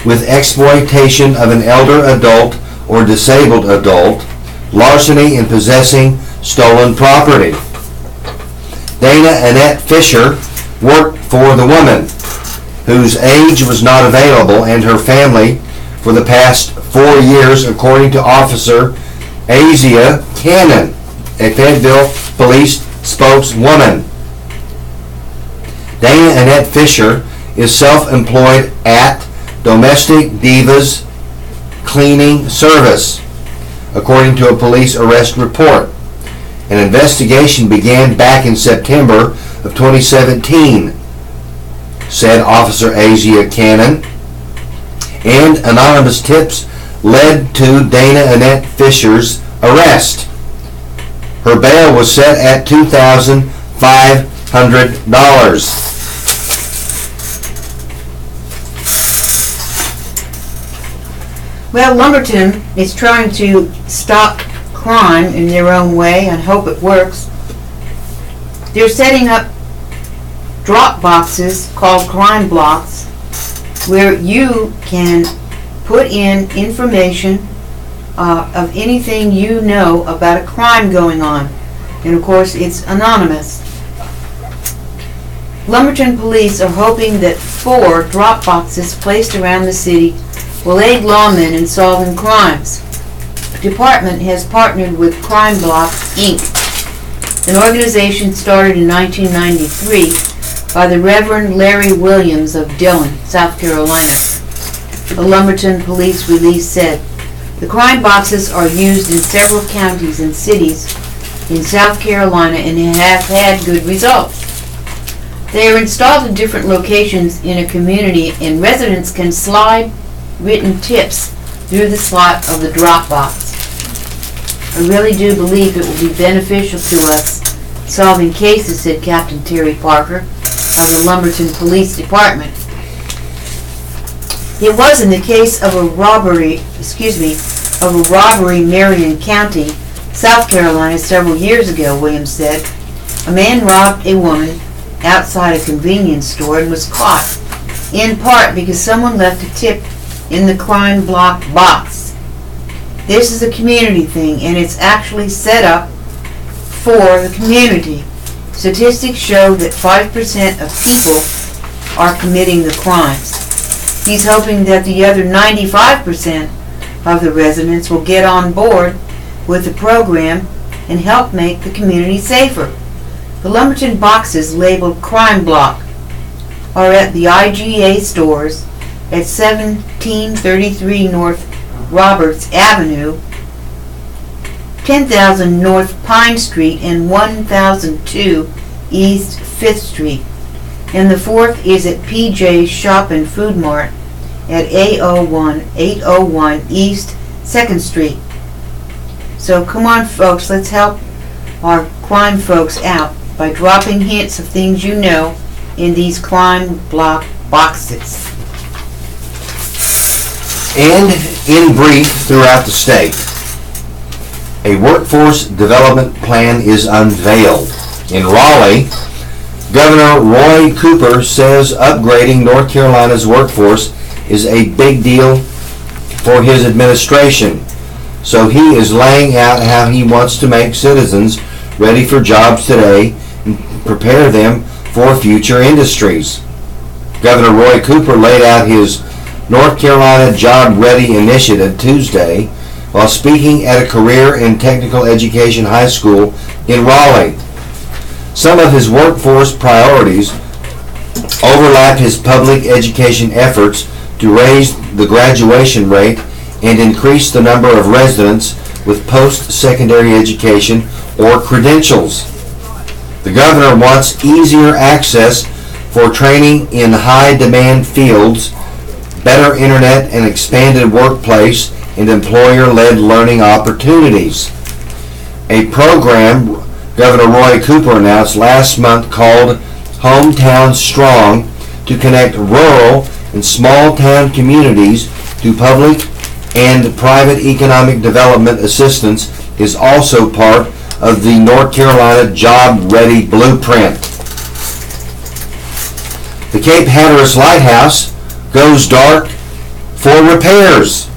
with exploitation of an elder adult or disabled adult, larceny, and possessing stolen property. Dana Annette Fisher worked for the woman, whose age was not available, and her family for the past 4 years, according to Officer Asia Cannon, a Fayetteville police spokeswoman. Dana Annette Fisher is self-employed at Domestic Divas Cleaning Service, according to a police arrest report. An investigation began back in September of 2017, said Officer Asia Cannon, and anonymous tips led to Dana Annette Fisher's arrest. Her bail was set at $2,500. Well, Lumberton is trying to stop crime in their own way and hope it works. They're setting up drop boxes called crime blocks where you can put in information of anything you know about a crime going on. And of course, it's anonymous. Lumberton police are hoping that 4 drop boxes placed around the city will aid lawmen in solving crimes. The department has partnered with Crime Block, Inc., an organization started in 1993 by the Reverend Larry Williams of Dillon, South Carolina. The Lumberton police release said, the crime boxes are used in several counties and cities in South Carolina and have had good results. They are installed in different locations in a community, and residents can slide written tips through the slot of the drop box. I really do believe it will be beneficial to us solving cases, said Captain Terry Parker of the Lumberton Police Department. It was in the case of a robbery, Marion County, South Carolina several years ago, Williams said. A man robbed a woman outside a convenience store and was caught, in part because someone left a tip in the crime block box. This is a community thing, and it's actually set up for the community. Statistics show that 5% of people are committing the crimes. He's hoping that the other 95% of the residents will get on board with the program and help make the community safer. The Lumberton boxes labeled Crime Block are at the IGA stores at 1733 North Roberts Avenue, 10,000 North Pine Street, and 1002 East 5th Street. And the fourth is at PJ's Shop and Food Mart at 801 East 2nd Street. So come on, folks, let's help our crime folks out by dropping hints of things you know in these crime block boxes. And in brief, throughout the state, a workforce development plan is unveiled. In Raleigh, Governor Roy Cooper says upgrading North Carolina's workforce is a big deal for his administration. So he is laying out how he wants to make citizens ready for jobs today and prepare them for future industries. Governor Roy Cooper laid out his North Carolina Job Ready initiative Tuesday while speaking at a career and technical education high school in Raleigh. Some of his workforce priorities overlapped his public education efforts to raise the graduation rate and increase the number of residents with post-secondary education or credentials. The governor wants easier access for training in high-demand fields, better internet and expanded workplace and employer-led learning opportunities. A program Governor Roy Cooper announced last month called Hometown Strong to connect rural and small-town communities to public and private economic development assistance is also part of the North Carolina Job Ready Blueprint. The Cape Hatteras Lighthouse goes dark for repairs.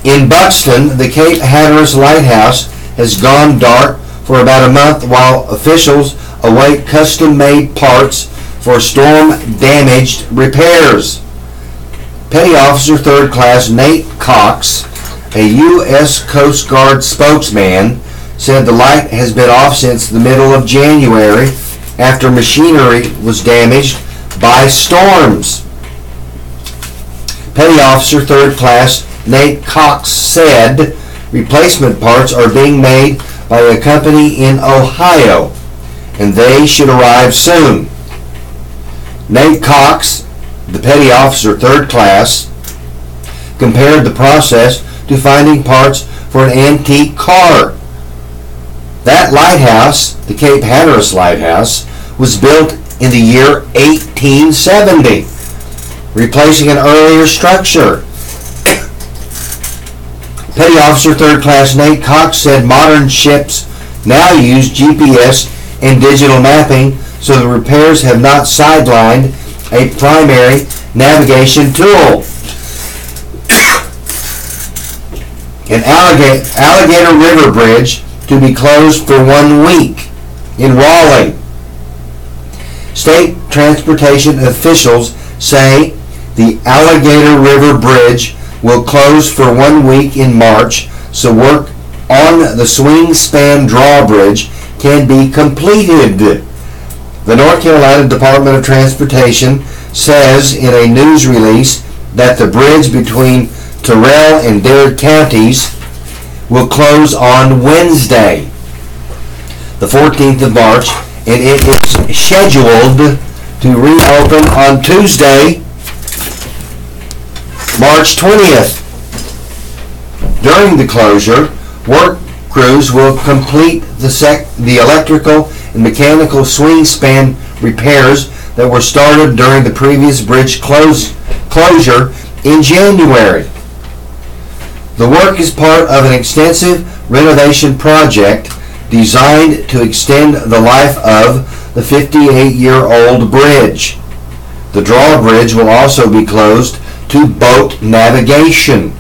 In Buxton, the Cape Hatteras Lighthouse has gone dark for about a month while officials await custom-made parts for storm-damaged repairs. Petty Officer 3rd Class Nate Cox, a U.S. Coast Guard spokesman, said the light has been off since the middle of January after machinery was damaged by storms. Petty Officer 3rd Class Nate Cox said replacement parts are being made by a company in Ohio, and they should arrive soon. Nate Cox, the Petty Officer 3rd Class, compared the process to finding parts for an antique car. That lighthouse, the Cape Hatteras Lighthouse, was built in the year 1870, replacing an earlier structure. Petty Officer 3rd Class Nate Cox said modern ships now use GPS and digital mapping, so the repairs have not sidelined a primary navigation tool. An Alligator River Bridge to be closed for 1 week in Raleigh. State transportation officials say the Alligator River Bridge will close for 1 week in March, so work on the swing span drawbridge can be completed. The North Carolina Department of Transportation says in a news release that the bridge between Terrell and Dare counties will close on Wednesday, the 14th of March, and it is scheduled to reopen on Tuesday, March 20th. During the closure, work crews will complete the electrical and mechanical swing span repairs that were started during the previous bridge closure in January. The work is part of an extensive renovation project designed to extend the life of the 58-year-old bridge. The drawbridge will also be closed to boat navigation.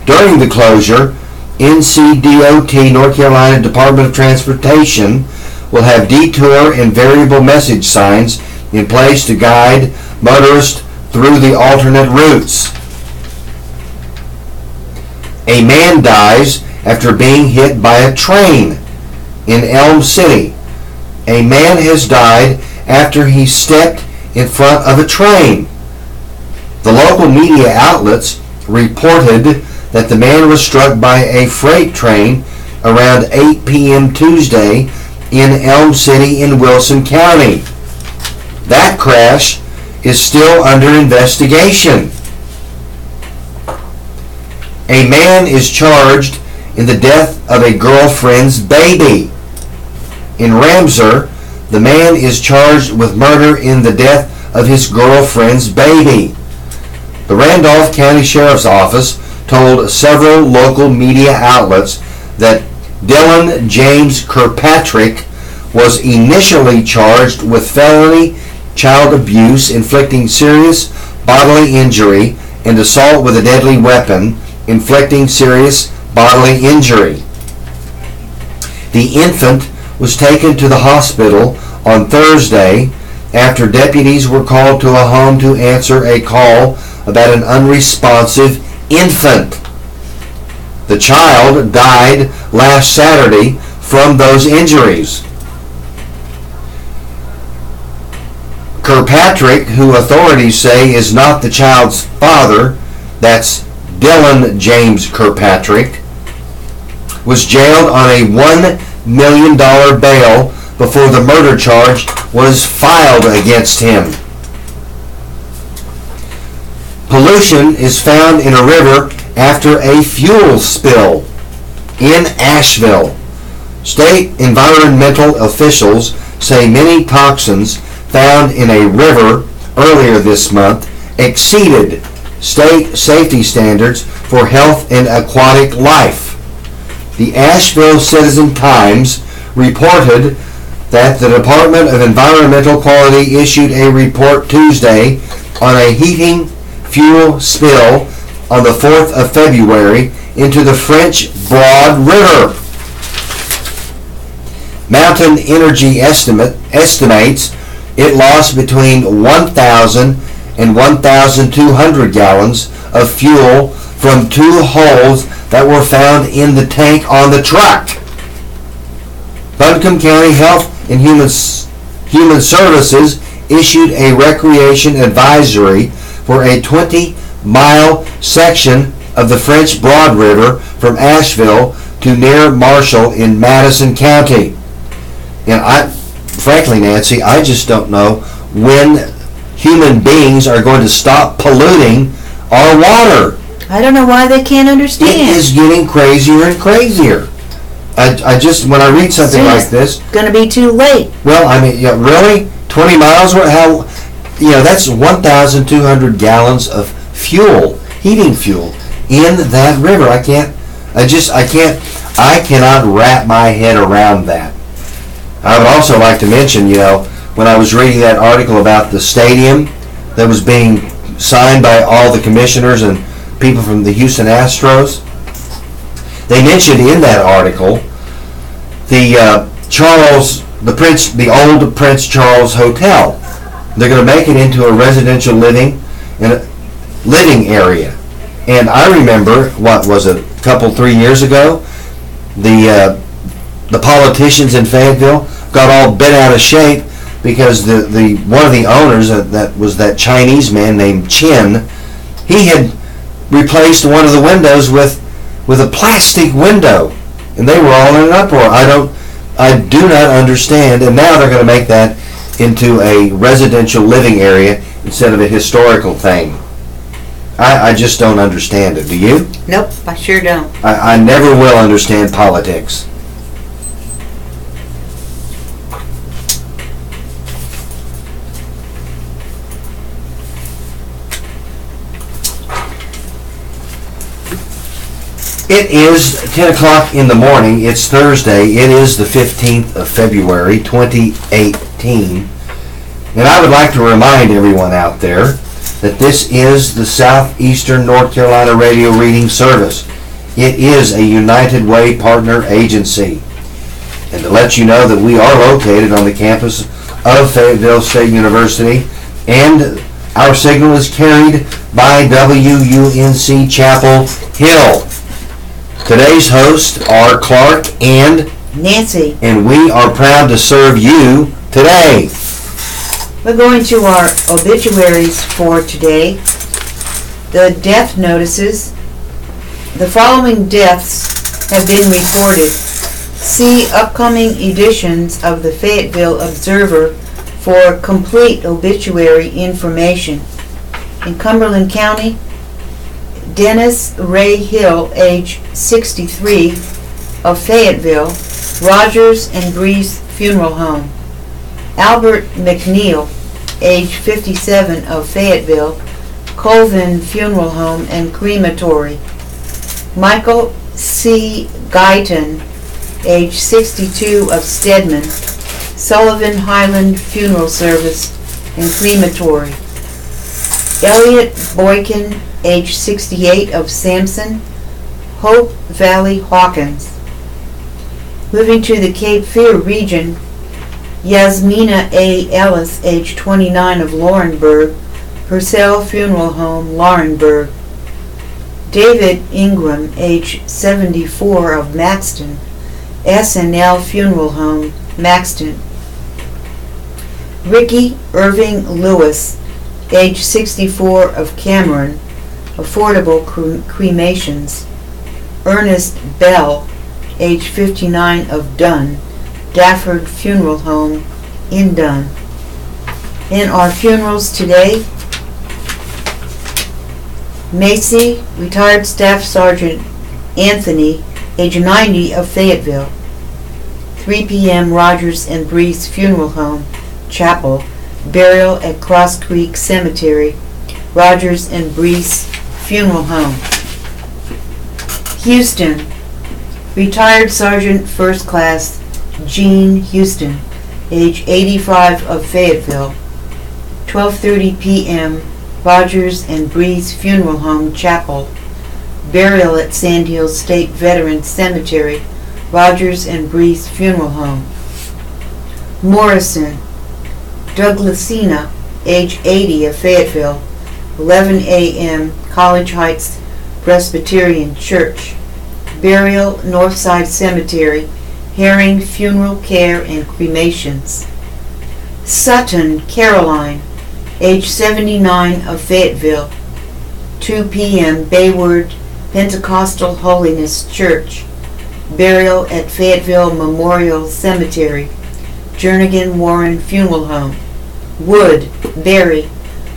During the closure, NCDOT, North Carolina Department of Transportation, will have detour and variable message signs in place to guide motorists through the alternate routes. A man dies after being hit by a train in Elm City. A man has died after he stepped in front of a train. The local media outlets reported that the man was struck by a freight train around 8 p.m. Tuesday in Elm City in Wilson County. That crash is still under investigation. A man is charged in the death of a girlfriend's baby. In Ramsar, the man is charged with murder in the death of his girlfriend's baby. The Randolph County Sheriff's Office told several local media outlets that Dylan James Kirkpatrick was initially charged with felony child abuse, inflicting serious bodily injury, and assault with a deadly weapon, inflicting serious bodily injury. The infant was taken to the hospital on Thursday after deputies were called to a home to answer a call about an unresponsive infant. The child died last Saturday from those injuries. Kirkpatrick, who authorities say is not the child's father, that's Dylan James Kirkpatrick, was jailed on a $1 million bail before the murder charge was filed against him. Pollution is found in a river after a fuel spill in Asheville. State environmental officials say many toxins found in a river earlier this month exceeded state safety standards for health and aquatic life. The Asheville Citizen-Times reported that the Department of Environmental Quality issued a report Tuesday on a heating fuel spill on the 4th of February into the French Broad River. Mountain Energy estimates it lost between 1,000 and 1,200 gallons of fuel from two holes that were found in the tank on the truck. Buncombe County Health and Human Services issued a recreation advisory for a 20-mile section of the French Broad River from Asheville to near Marshall in Madison County. And frankly, Nancy, I just don't know when human beings are going to stop polluting our water. I don't know why they can't understand. It is getting crazier and crazier. I just, when I read something like this, it's going to be too late. Well, I mean, yeah, really? 20 miles? How? That's 1,200 gallons of fuel, heating fuel, in that river. I cannot wrap my head around that. I would also like to mention, when I was reading that article about the stadium that was being signed by all the commissioners and people from the Houston Astros, they mentioned in that article the old Prince Charles Hotel. They're going to make it into a residential living area. And I remember, a 3 years ago, the politicians in Fayetteville got all bent out of shape because the one of the owners that was that Chinese man named Chin, he had replaced one of the windows with a plastic window, and they were all in an uproar. I do not understand, and now they're going to make that into a residential living area instead of a historical thing. I just don't understand it. Do you? Nope, I sure don't. I never will understand politics. It is 10 o'clock in the morning. It's Thursday. It is the 15th of February, 2018. And I would like to remind everyone out there that this is the Southeastern North Carolina Radio Reading Service. It is a United Way partner agency. And to let you know that we are located on the campus of Fayetteville State University, and our signal is carried by WUNC Chapel Hill. Today's hosts are Clark and Nancy. And we are proud to serve you today. We're going to our obituaries for today. The death notices. The following deaths have been reported. See upcoming editions of the Fayeville Observer for complete obituary information. In Cumberland County, Dennis Ray Hill, age 63, of Fayetteville, Rogers and Breeze Funeral Home. Albert McNeil, age 57, of Fayetteville, Colvin Funeral Home and Crematory. Michael C. Guyton, age 62, of Stedman, Sullivan Highland Funeral Service and Crematory. Elliot Boykin, age 68, of Sampson, Hope Valley Hawkins. Moving to the Cape Fear region, Yasmina A. Ellis, age 29, of Laurinburg, Purcell Funeral Home, Laurinburg. David Ingram, age 74, of Maxton, S&L Funeral Home, Maxton. Ricky Irving Lewis, age 64, of Cameron, Affordable Cremations. Ernest Bell, age 59, of Dunn, Dafford Funeral Home in Dunn. In our funerals today, Macy, retired Staff Sergeant Anthony, age 90, of Fayetteville. 3 p.m. Rogers and Breeze Funeral Home, Chapel. Burial at Cross Creek Cemetery, Rogers and Breeze Funeral Home. Houston, retired Sergeant First Class Gene Houston, age 85, of Fayetteville. 12:30 p.m. Rogers and Breeze Funeral Home, Chapel. Burial at Sandhills State Veterans Cemetery, Rogers and Breeze Funeral Home. Morrison, Douglasina, age 80, of Fayetteville. 11 a.m. College Heights Presbyterian Church. Burial Northside Cemetery, Herring Funeral Care and Cremations. Sutton Caroline, age 79, of Fayetteville. 2 p.m. Bayward Pentecostal Holiness Church. Burial at Fayetteville Memorial Cemetery, Jernigan Warren Funeral Home. Wood Berry,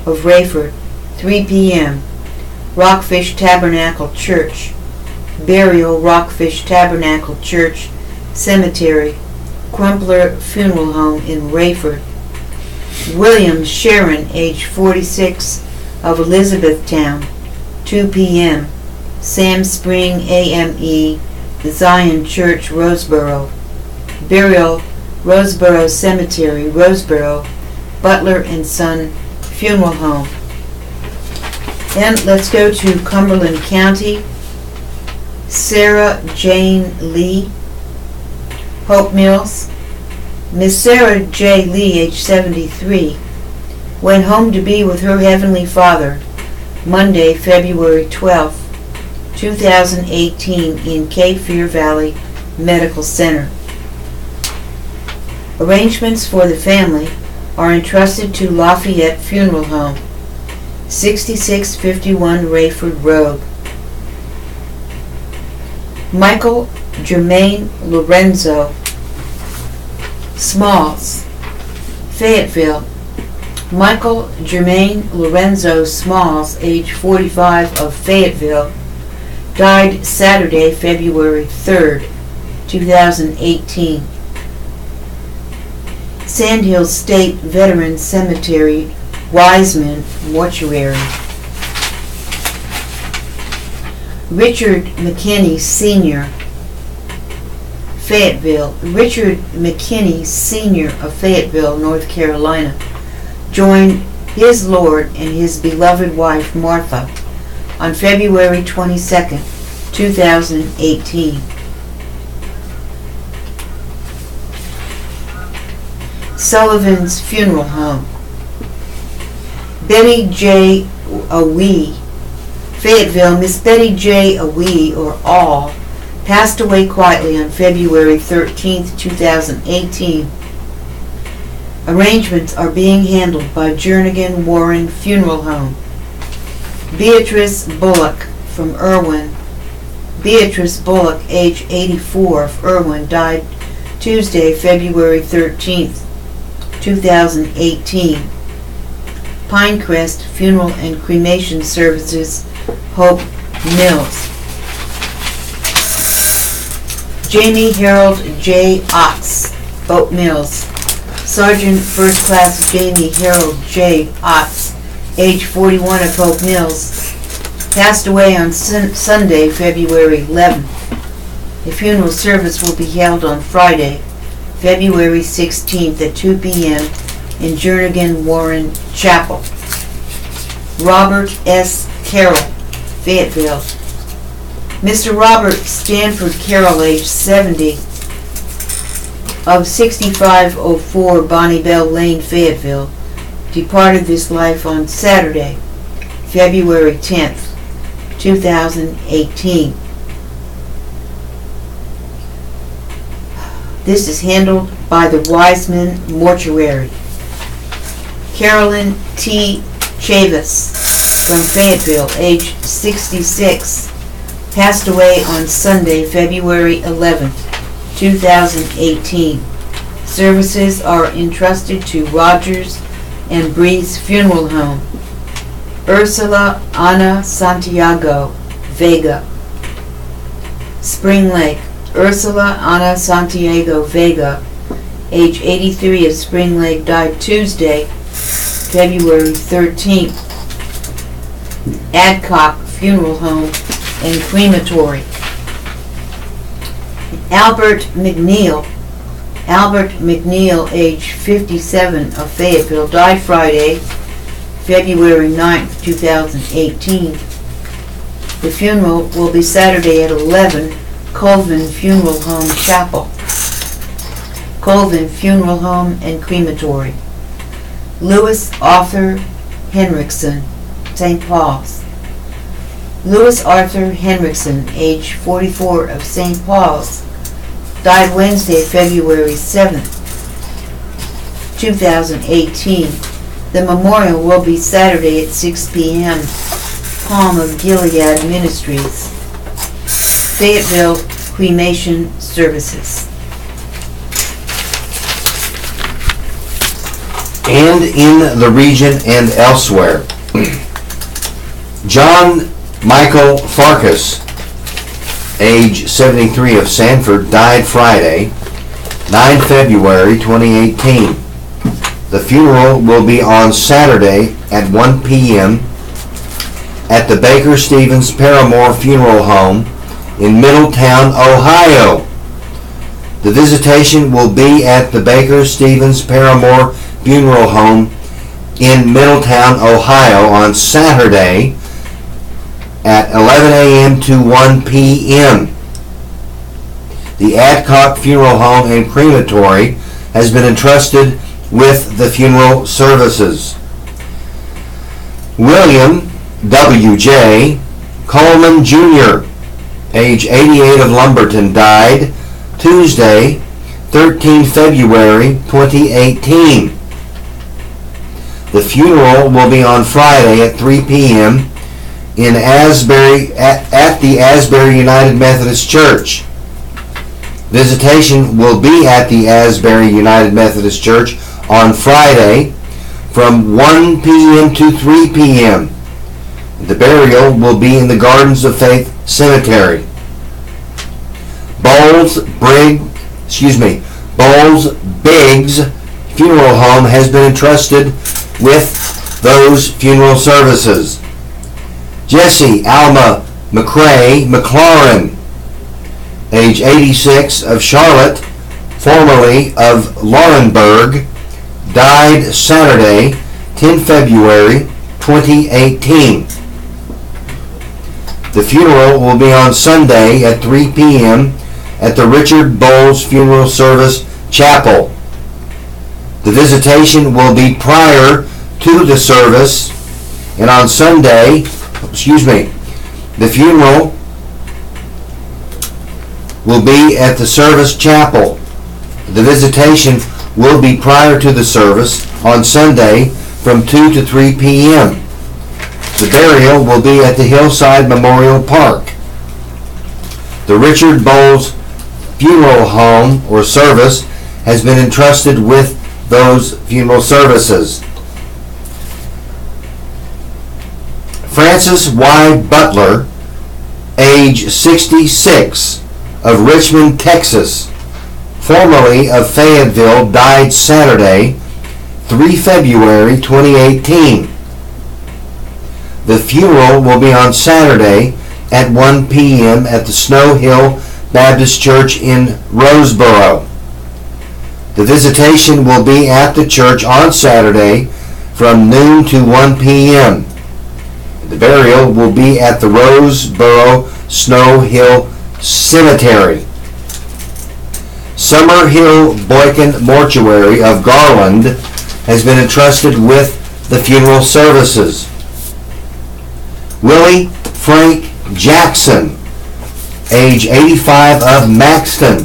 of Rayford. 3 p.m. Rockfish Tabernacle Church. Burial Rockfish Tabernacle Church Cemetery, Crumpler Funeral Home in Rayford. William Sharon, age 46, of Elizabethtown. 2 p.m. Sam Spring AME, Zion Church, Roseboro. Burial Roseboro Cemetery, Roseboro, Butler and Son Funeral Home. And let's go to Cumberland County. Sarah Jane Lee, Hope Mills. Miss Sarah J. Lee, age 73, went home to be with her Heavenly Father Monday, February 12, 2018 in Cape Fear Valley Medical Center. Arrangements for the family are entrusted to Lafayette Funeral Home, 6651 Rayford Road. Michael Germain Lorenzo Smalls, Fayetteville. Michael Germain Lorenzo Smalls, age 45, of Fayetteville, died Saturday, February 3rd, 2018. Sandhills State Veterans Cemetery, Wiseman Mortuary. Richard McKinney Sr., Fayetteville. Richard McKinney Sr. of Fayetteville, North Carolina, joined his Lord and his beloved wife Martha on February 22nd, 2018. Sullivan's Funeral Home. Betty J. Awee, Fayetteville. Miss Betty J. Awee, or All, passed away quietly on February 13th, 2018. Arrangements are being handled by Jernigan Warren Funeral Home. Beatrice Bullock from Irwin. Beatrice Bullock, age 84, of Irwin, died Tuesday, February 13th, 2018. Pinecrest Funeral and Cremation Services, Hope Mills. Jamie Harold J. Otts, Hope Mills. Sergeant First Class Jamie Harold J. Otts, age 41, of Hope Mills, passed away on Sunday, February 11th. The funeral service will be held on Friday, February 16th at 2 p.m. in Jernigan Warren Chapel. Robert S. Carroll, Fayetteville. Mr. Robert Stanford Carroll, age 70, of 6504 Bonnie Bell Lane, Fayetteville, departed this life on Saturday, February 10th, 2018. This is handled by the Wiseman Mortuary. Carolyn T. Chavis from Fayetteville, age 66, passed away on Sunday, February 11th, 2018. Services are entrusted to Rogers and Breeze Funeral Home. Ursula Ana Santiago Vega, Spring Lake. Ursula Ana Santiago Vega, age 83, of Spring Lake, died Tuesday, February 13th. Adcock Funeral Home and Crematory. Albert McNeil, age 57, of Fayetteville, died Friday, February 9th, 2018. The funeral will be Saturday at 11, Colvin Funeral Home Chapel. Colvin Funeral Home and Crematory. Louis Arthur Henriksen, St. Paul's. Louis Arthur Henriksen, age 44, of St. Paul's, died Wednesday, February 7th, 2018. The memorial will be Saturday at 6 p.m. Palm of Gilead Ministries. Fayetteville Cremation Services. And in the region and elsewhere, John Michael Farkas, age 73, of Sanford, died Friday, 9 February 2018. The funeral will be on Saturday at 1 p.m. at the Baker Stevens Paramore Funeral Home in Middletown, Ohio. The visitation will be at the Baker Stevens Paramore Funeral Home in Middletown, Ohio on Saturday at 11 a.m. to 1 p.m. The Adcock Funeral Home and Crematory has been entrusted with the funeral services. William W.J. Coleman Jr., age 88, of Lumberton, died Tuesday, 13 February 2018. The funeral will be on Friday at 3 p.m. in Asbury at the Asbury United Methodist Church. Visitation will be at the Asbury United Methodist Church on Friday from 1 p.m. to 3 p.m. The burial will be in the Gardens of Faith Cemetery. Bowles Biggs Funeral Home has been entrusted with those funeral services. Jesse Alma McLaurin, age 86, of Charlotte, formerly of Laurenburg, died Saturday, 10 February 2018. The funeral will be on Sunday at 3 p.m. at the Richard Bowles Funeral Service Chapel. The visitation will be prior to the service, and on Sunday, the funeral will be at the service chapel. The visitation will be prior to the service on Sunday from 2 to 3 p.m. The burial will be at the Hillside Memorial Park. The Richard Bowles Funeral Home or Service has been entrusted with those funeral services. Francis Y. Butler, age 66, of Richmond, Texas, formerly of Fayetteville, died Saturday, 3 February 2018. The funeral will be on Saturday at 1 p.m. at the Snow Hill Baptist Church in Roseboro. The visitation will be at the church on Saturday from noon to 1 p.m. The burial will be at the Roseboro Snow Hill Cemetery. Summer Hill Boykin Mortuary of Garland has been entrusted with the funeral services. Willie Frank Jackson, age 85, of Maxton,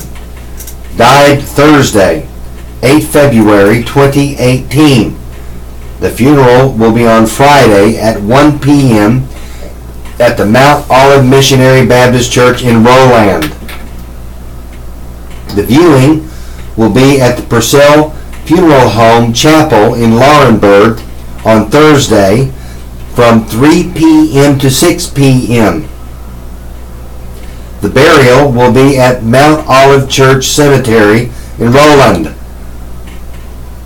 died Thursday, 8 February 2018. The funeral will be on Friday at 1 p.m. at the Mount Olive Missionary Baptist Church in Roland. The viewing will be at the Purcell Funeral Home Chapel in Laurenburg on Thursday from 3 p.m. to 6 p.m. The burial will be at Mount Olive Church Cemetery in Roland.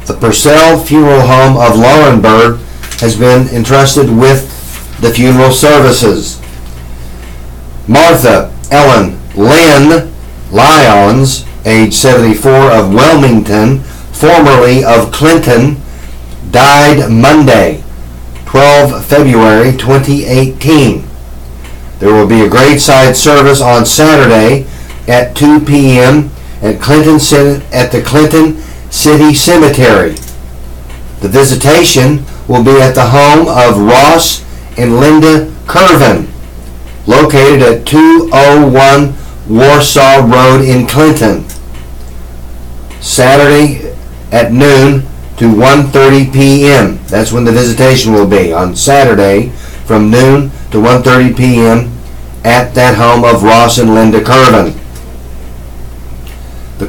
The Purcell Funeral Home of Laurenburg has been entrusted with the funeral services. Martha Ellen Lynn Lyons, age 74, of Wilmington, formerly of Clinton, died Monday, 12 February 2018. There will be a graveside service on Saturday at 2 p.m. at the Clinton City Cemetery. The visitation will be at the home of Ross and Linda Curvin, located at 201 Warsaw Road in Clinton. Saturday at noon to 1:30 p.m. That's when the visitation will be, on Saturday from noon to 1:30 p.m. at that home of Ross and Linda Curvin. The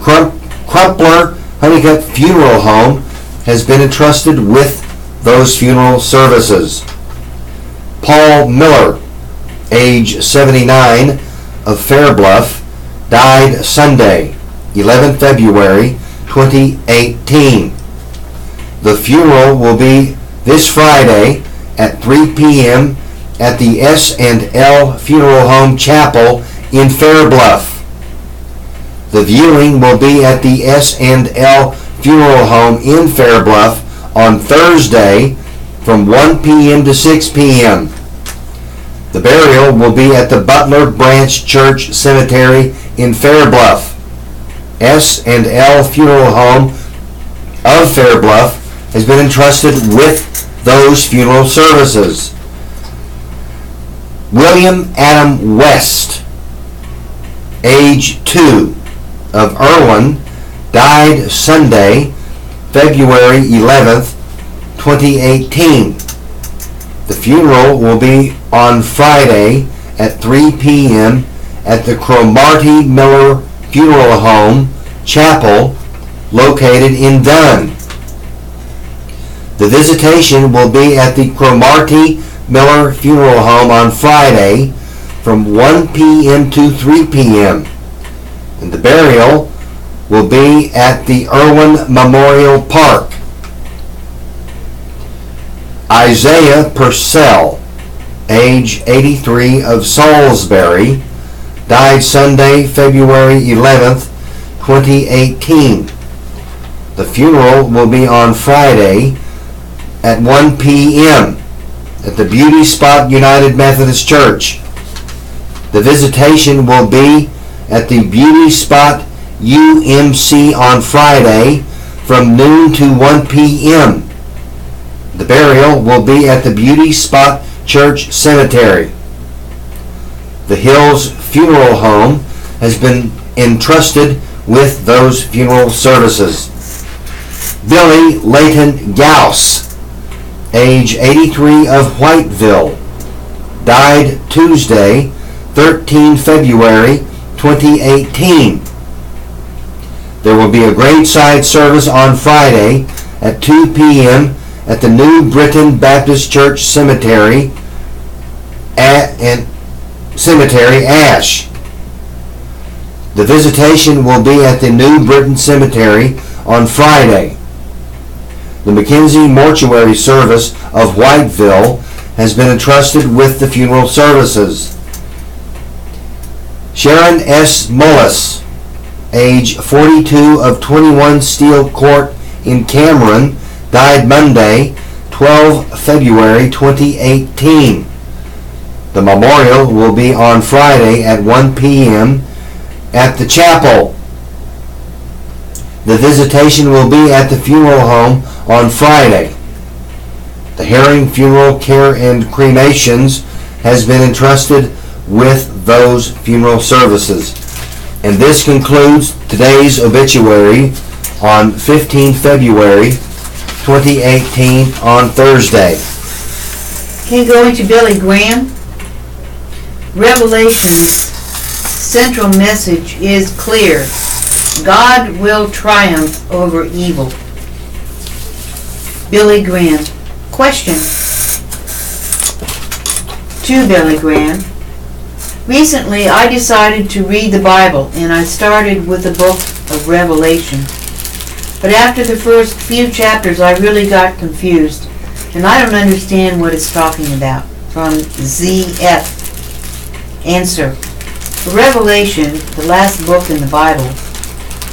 Crumpler Honeycutt Funeral Home has been entrusted with those funeral services. Paul Miller, age 79, of Fairbluff, died Sunday, 11 February 2018. The funeral will be this Friday at 3 p.m. at the S&L Funeral Home Chapel in Fairbluff. The viewing will be at the S&L Funeral Home in Fairbluff on Thursday from 1 p.m. to 6 p.m. The burial will be at the Butler Branch Church Cemetery in Fairbluff. S&L Funeral Home of Fairbluff has been entrusted with those funeral services. William Adam West, age 2, of Irwin, died Sunday, February 11th, 2018. The funeral will be on Friday at 3 p.m. at the Cromartie Miller Funeral Home Chapel, located in Dunn. The visitation will be at the Cromartie Miller Funeral Home on Friday from 1 p.m. to 3 p.m. and the burial will be at the Irwin Memorial Park. Isaiah Purcell, age 83, of Salisbury, died Sunday, February 11th, 2018. The funeral will be on Friday at 1 p.m. at the Beauty Spot United Methodist Church. The visitation will be at the Beauty Spot UMC on Friday from noon to 1 p.m. The burial will be at the Beauty Spot Church Cemetery. The Hills Funeral Home has been entrusted with those funeral services. Billy Leighton Gauss, age 83, of Whiteville, died Tuesday, 13 February 2018. There will be a graveside service on Friday at 2 p.m. at the New Britain Baptist Church Cemetery, Cemetery Ash. The visitation will be at the New Britain Cemetery on Friday. The Mackenzie Mortuary Service of Whiteville has been entrusted with the funeral services. Sharon S. Mullis, age 42, of 21 Steel Court in Cameron, died Monday, 12 February 2018. The memorial will be on Friday at 1 p.m. at the chapel. The visitation will be at the funeral home on Friday. The Herring Funeral Care and Cremations has been entrusted with those funeral services. And this concludes today's obituary on 15 February 2018 on Thursday. Okay, going to Billy Graham. Revelation's central message is clear. God will triumph over evil. Billy Graham. Question to Billy Graham. Recently, I decided to read the Bible, and I started with the book of Revelation. But after the first few chapters, I really got confused, and I don't understand what it's talking about. From ZF. Answer. Revelation, the last book in the Bible,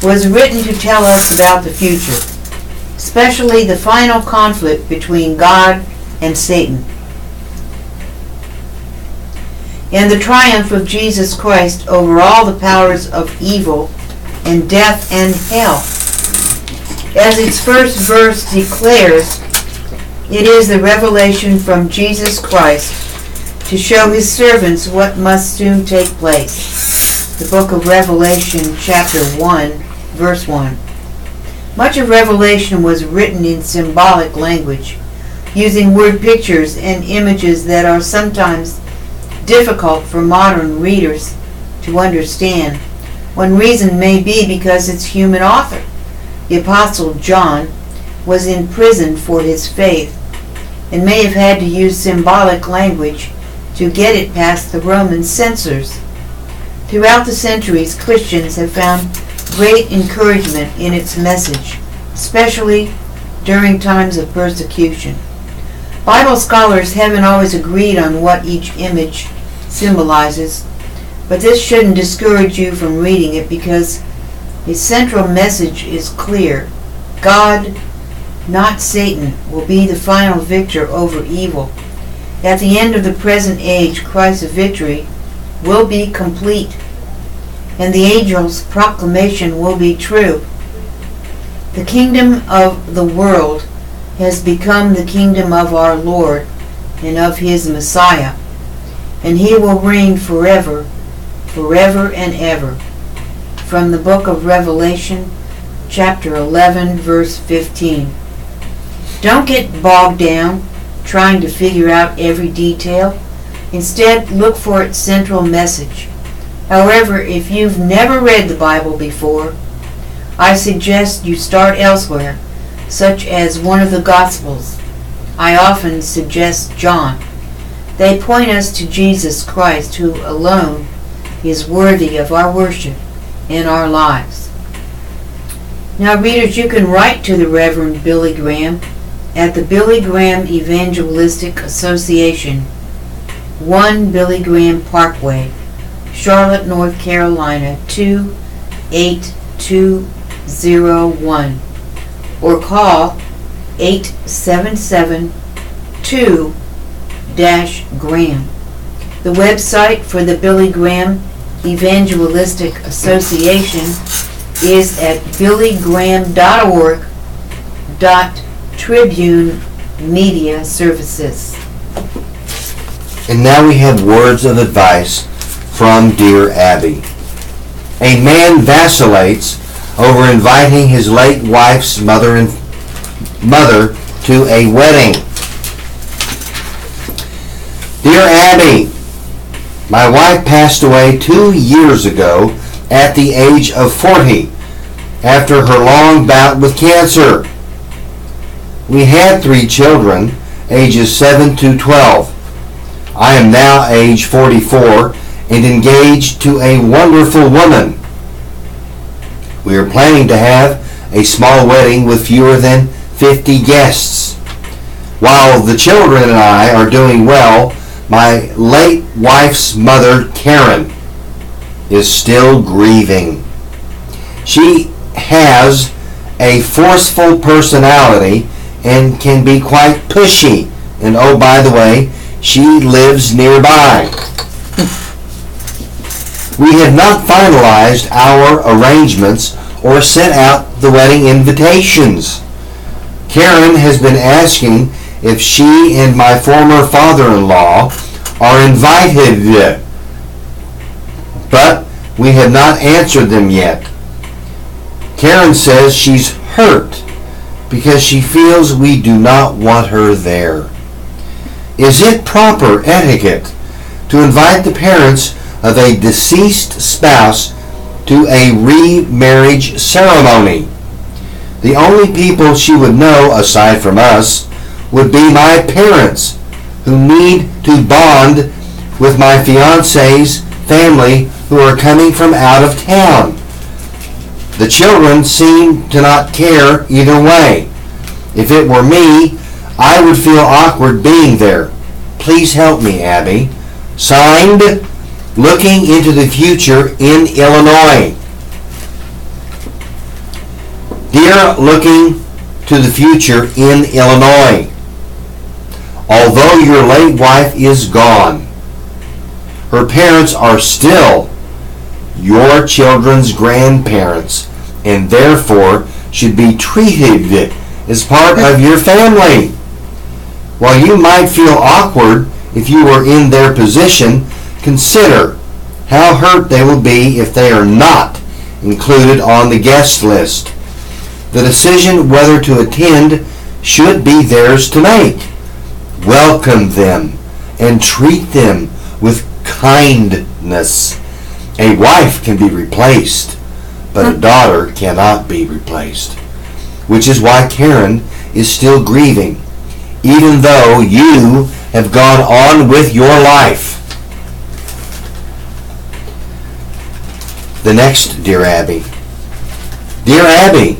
was written to tell us about the future, especially the final conflict between God and Satan, and the triumph of Jesus Christ over all the powers of evil and death and hell. As its first verse declares, it is the revelation from Jesus Christ to show his servants what must soon take place. The book of Revelation, chapter 1, verse 1. Much of Revelation was written in symbolic language, using word pictures and images that are sometimes difficult for modern readers to understand. One reason may be because its human author, the Apostle John, was in prison for his faith and may have had to use symbolic language to get it past the Roman censors. Throughout the centuries, Christians have found great encouragement in its message, especially during times of persecution. Bible scholars haven't always agreed on what each image symbolizes, but this shouldn't discourage you from reading it because its central message is clear. God, not Satan, will be the final victor over evil. At the end of the present age, Christ's victory will be complete, and the angel's proclamation will be true. The kingdom of the world has become the kingdom of our Lord and of his Messiah, and he will reign forever, forever and ever. From the book of Revelation, chapter 11, verse 15. Don't get bogged down trying to figure out every detail. Instead, look for its central message. However, if you've never read the Bible before, I suggest you start elsewhere, such as one of the Gospels. I often suggest John. They point us to Jesus Christ, who alone is worthy of our worship in our lives. Now, readers, you can write to the Reverend Billy Graham at the Billy Graham Evangelistic Association, 1 Billy Graham Parkway, Charlotte, North Carolina 28201, or call 877-2-GRAHAM. The website for the Billy Graham Evangelistic Association is at billygraham.org.Tribune Media Services. And now we have words of advice from dear Abby. A man vacillates over inviting his late wife's mother to a wedding. Dear Abby, my wife passed away 2 years ago at the age of 40 after her long bout with cancer. We had 3 children, ages 7 to 12. I am now age 44 and engaged to a wonderful woman. We are planning to have a small wedding with fewer than 50 guests. While the children and I are doing well, my late wife's mother, Karen, is still grieving. She has a forceful personality and can be quite pushy. And oh, by the way, she lives nearby. We have not finalized our arrangements or sent out the wedding invitations. Karen has been asking if she and my former father-in-law are invited, but we have not answered them yet. Karen says she's hurt because she feels we do not want her there. Is it proper etiquette to invite the parents of a deceased spouse to a remarriage ceremony? The only people she would know, aside from us, would be my parents, who need to bond with my fiance's family who are coming from out of town. The children seem to not care either way. If it were me, I would feel awkward being there. Please help me, Abby. Signed, Looking into the Future in Illinois. Dear Looking to the Future in Illinois, although your late wife is gone, her parents are still your children's grandparents and therefore should be treated as part of your family. While you might feel awkward if you were in their position, consider how hurt they will be if they are not included on the guest list. The decision whether to attend should be theirs to make. Welcome them and treat them with kindness. A wife can be replaced, but a daughter cannot be replaced, which is why Karen is still grieving, even though you have gone on with your life. The next, Dear Abby. Dear Abby,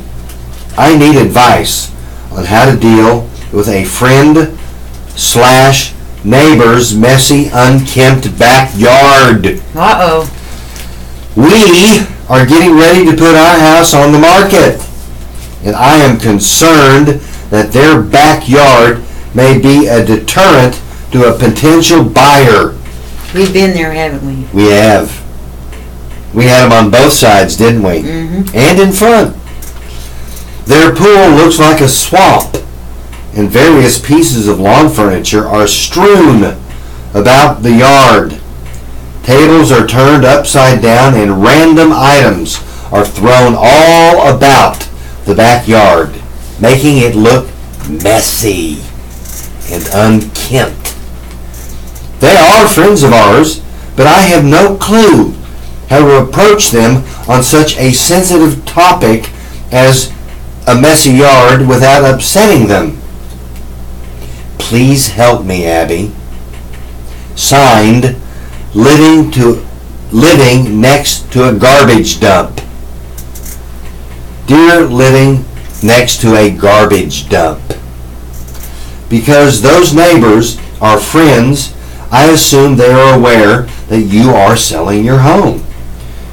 I need advice on how to deal with a friend/neighbor's messy, unkempt backyard. Uh-oh. We are getting ready to put our house on the market, and I am concerned that their backyard may be a deterrent to a potential buyer. We've been there, haven't we? We have. We had them on both sides, didn't we? Mm-hmm. And in front. Their pool looks like a swamp, and various pieces of lawn furniture are strewn about the yard. Tables are turned upside down and random items are thrown all about the backyard, making it look messy and unkempt. They are friends of ours, but I have no clue how to approach them on such a sensitive topic as a messy yard without upsetting them. Please help me, Abby. Signed, living next to a garbage dump. Dear living next to a garbage dump. Because those neighbors are friends, I assume they are aware that you are selling your home.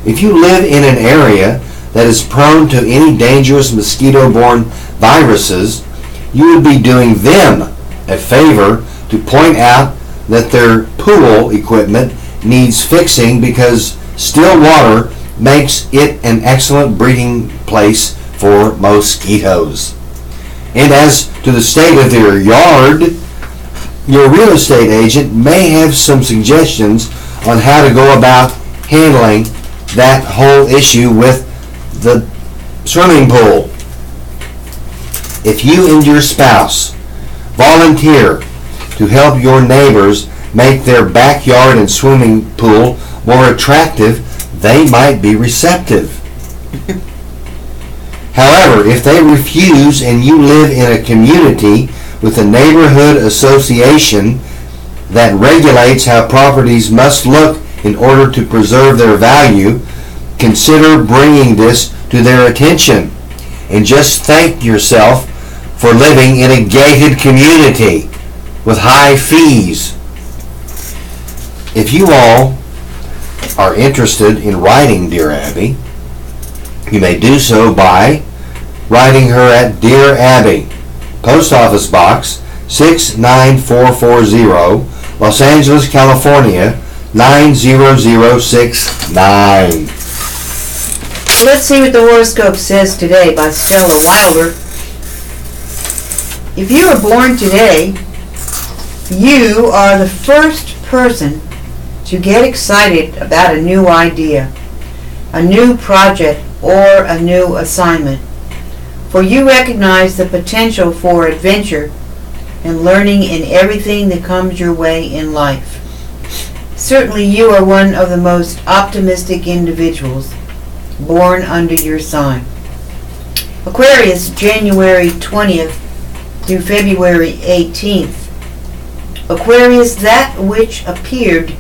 If you live in an area that is prone to any dangerous mosquito-borne viruses, you would be doing them a favor to point out that their pool equipment needs fixing, because still water makes it an excellent breeding place for mosquitoes. And as to the state of your yard, your real estate agent may have some suggestions on how to go about handling that whole issue with the swimming pool. If you and your spouse volunteer to help your neighbors make their backyard and swimming pool more attractive, they might be receptive. However, if they refuse and you live in a community with a neighborhood association that regulates how properties must look in order to preserve their value, consider bringing this to their attention and just thank yourself for living in a gated community with high fees. If you all are interested in writing Dear Abby, you may do so by writing her at Dear Abby, Post Office Box 69440, Los Angeles, California 90069. Let's see what the horoscope says today by Stella Wilder. If you were born today, you are the first person to get excited about a new idea, a new project, or a new assignment. For you recognize the potential for adventure and learning in everything that comes your way in life. Certainly you are one of the most optimistic individuals born under your sign. Aquarius, January 20th through February 18th. Aquarius, that which appeared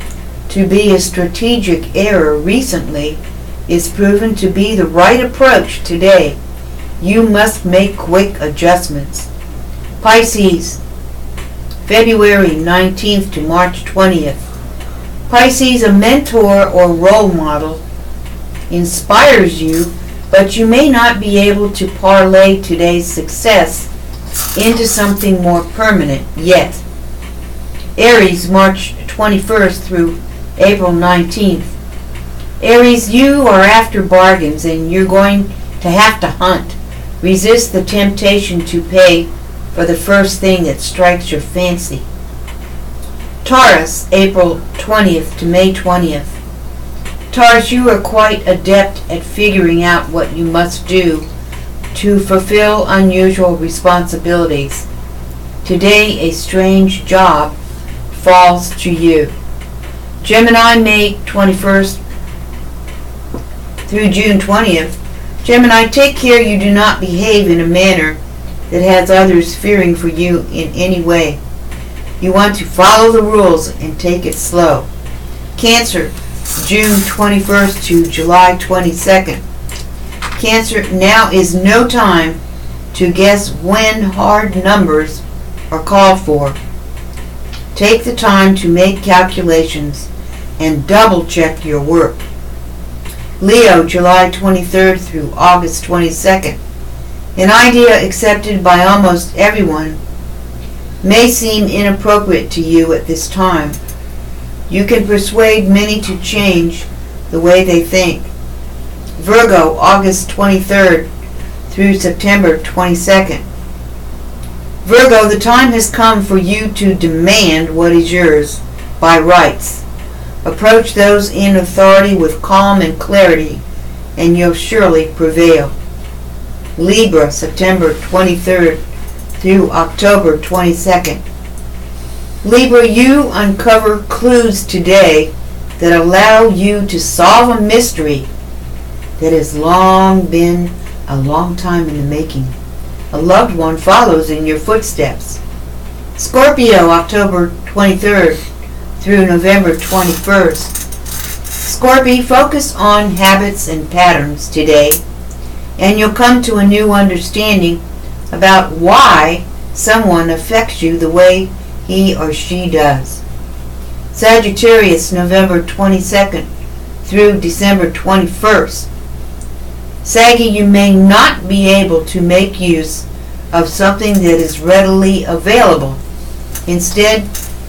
to be a strategic error recently is proven to be the right approach today. You must make quick adjustments. Pisces, February 19th to March 20th. Pisces, a mentor or role model inspires you, but you may not be able to parlay today's success into something more permanent yet. Aries, March 21st through April 19th. Aries, you are after bargains and you're going to have to hunt. Resist the temptation to pay for the first thing that strikes your fancy. Taurus, April 20th to May 20th. Taurus, you are quite adept at figuring out what you must do to fulfill unusual responsibilities. Today, a strange job falls to you. Gemini, May 21st through June 20th. Gemini, take care you do not behave in a manner that has others fearing for you in any way. You want to follow the rules and take it slow. Cancer, June 21st to July 22nd. Cancer, now is no time to guess when hard numbers are called for. Take the time to make calculations and double check your work. Leo, July 23rd through August 22nd. An idea accepted by almost everyone may seem inappropriate to you at this time. You can persuade many to change the way they think. Virgo, August 23rd through September 22nd. Virgo, the time has come for you to demand what is yours by rights. Approach those in authority with calm and clarity, and you'll surely prevail. Libra, September 23rd through October 22nd. Libra, you uncover clues today that allow you to solve a mystery that has long been a long time in the making. A loved one follows in your footsteps. Scorpio, October 23rd through November 21st. Scorpio, focus on habits and patterns today, and you'll come to a new understanding about why someone affects you the way he or she does. Sagittarius, November 22nd through December 21st. Saggy, you may not be able to make use of something that is readily available. Instead,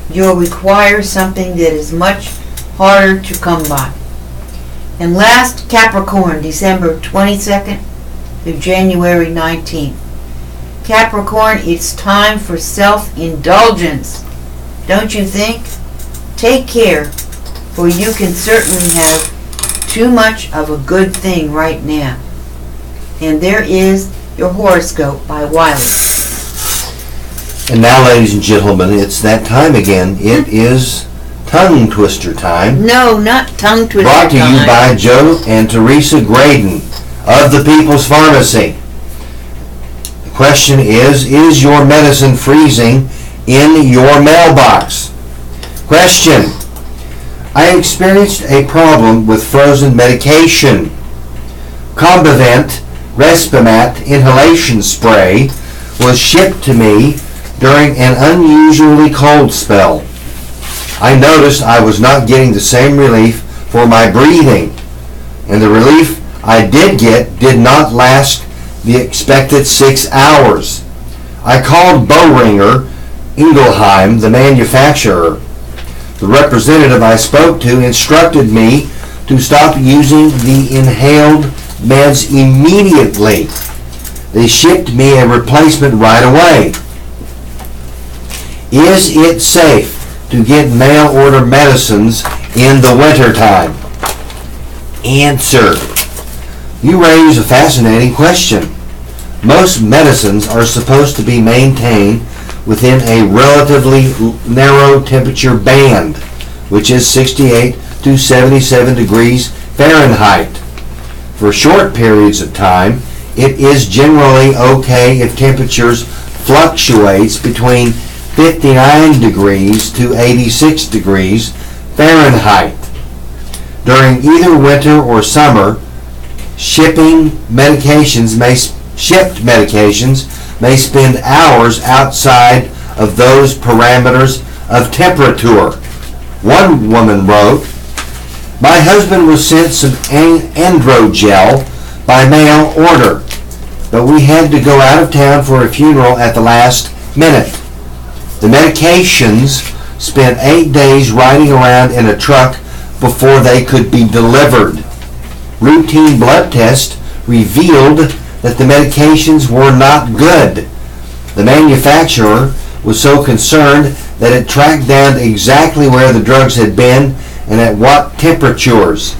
you'll require something that is much harder to come by. And last, Capricorn, December 22nd through January 19th. Capricorn, it's time for self-indulgence. Don't you think? Take care, for you can certainly have too much of a good thing right now. And there is your horoscope by Wiley. And now, ladies and gentlemen, it's that time again. It is tongue twister time. No, not tongue twister Brought to you time. by Joe and Teresa Graydon of the People's Pharmacy. The question is your medicine freezing in your mailbox? Question: I experienced a problem with frozen medication. Combivent Respimat inhalation spray was shipped to me during an unusually cold spell. I noticed I was not getting the same relief for my breathing, and the relief I did get did not last the expected 6 hours. I called Boehringer Ingelheim, the manufacturer. The representative I spoke to instructed me to stop using the inhaled meds immediately. They shipped me a replacement right away. Is it safe to get mail order medicines in the wintertime? Answer: you raise a fascinating question. Most medicines are supposed to be maintained within a relatively narrow temperature band, which is 68 to 77 degrees Fahrenheit. For short periods of time, it is generally okay if temperatures fluctuates between 59 degrees to 86 degrees Fahrenheit. During either winter or summer, shipped medications may spend hours outside of those parameters of temperature. One woman wrote, "My husband was sent some androgel by mail order, but we had to go out of town for a funeral at the last minute. The medications spent 8 days riding around in a truck before they could be delivered. Routine blood tests revealed that the medications were not good. The manufacturer was so concerned that it tracked down exactly where the drugs had been and at what temperatures.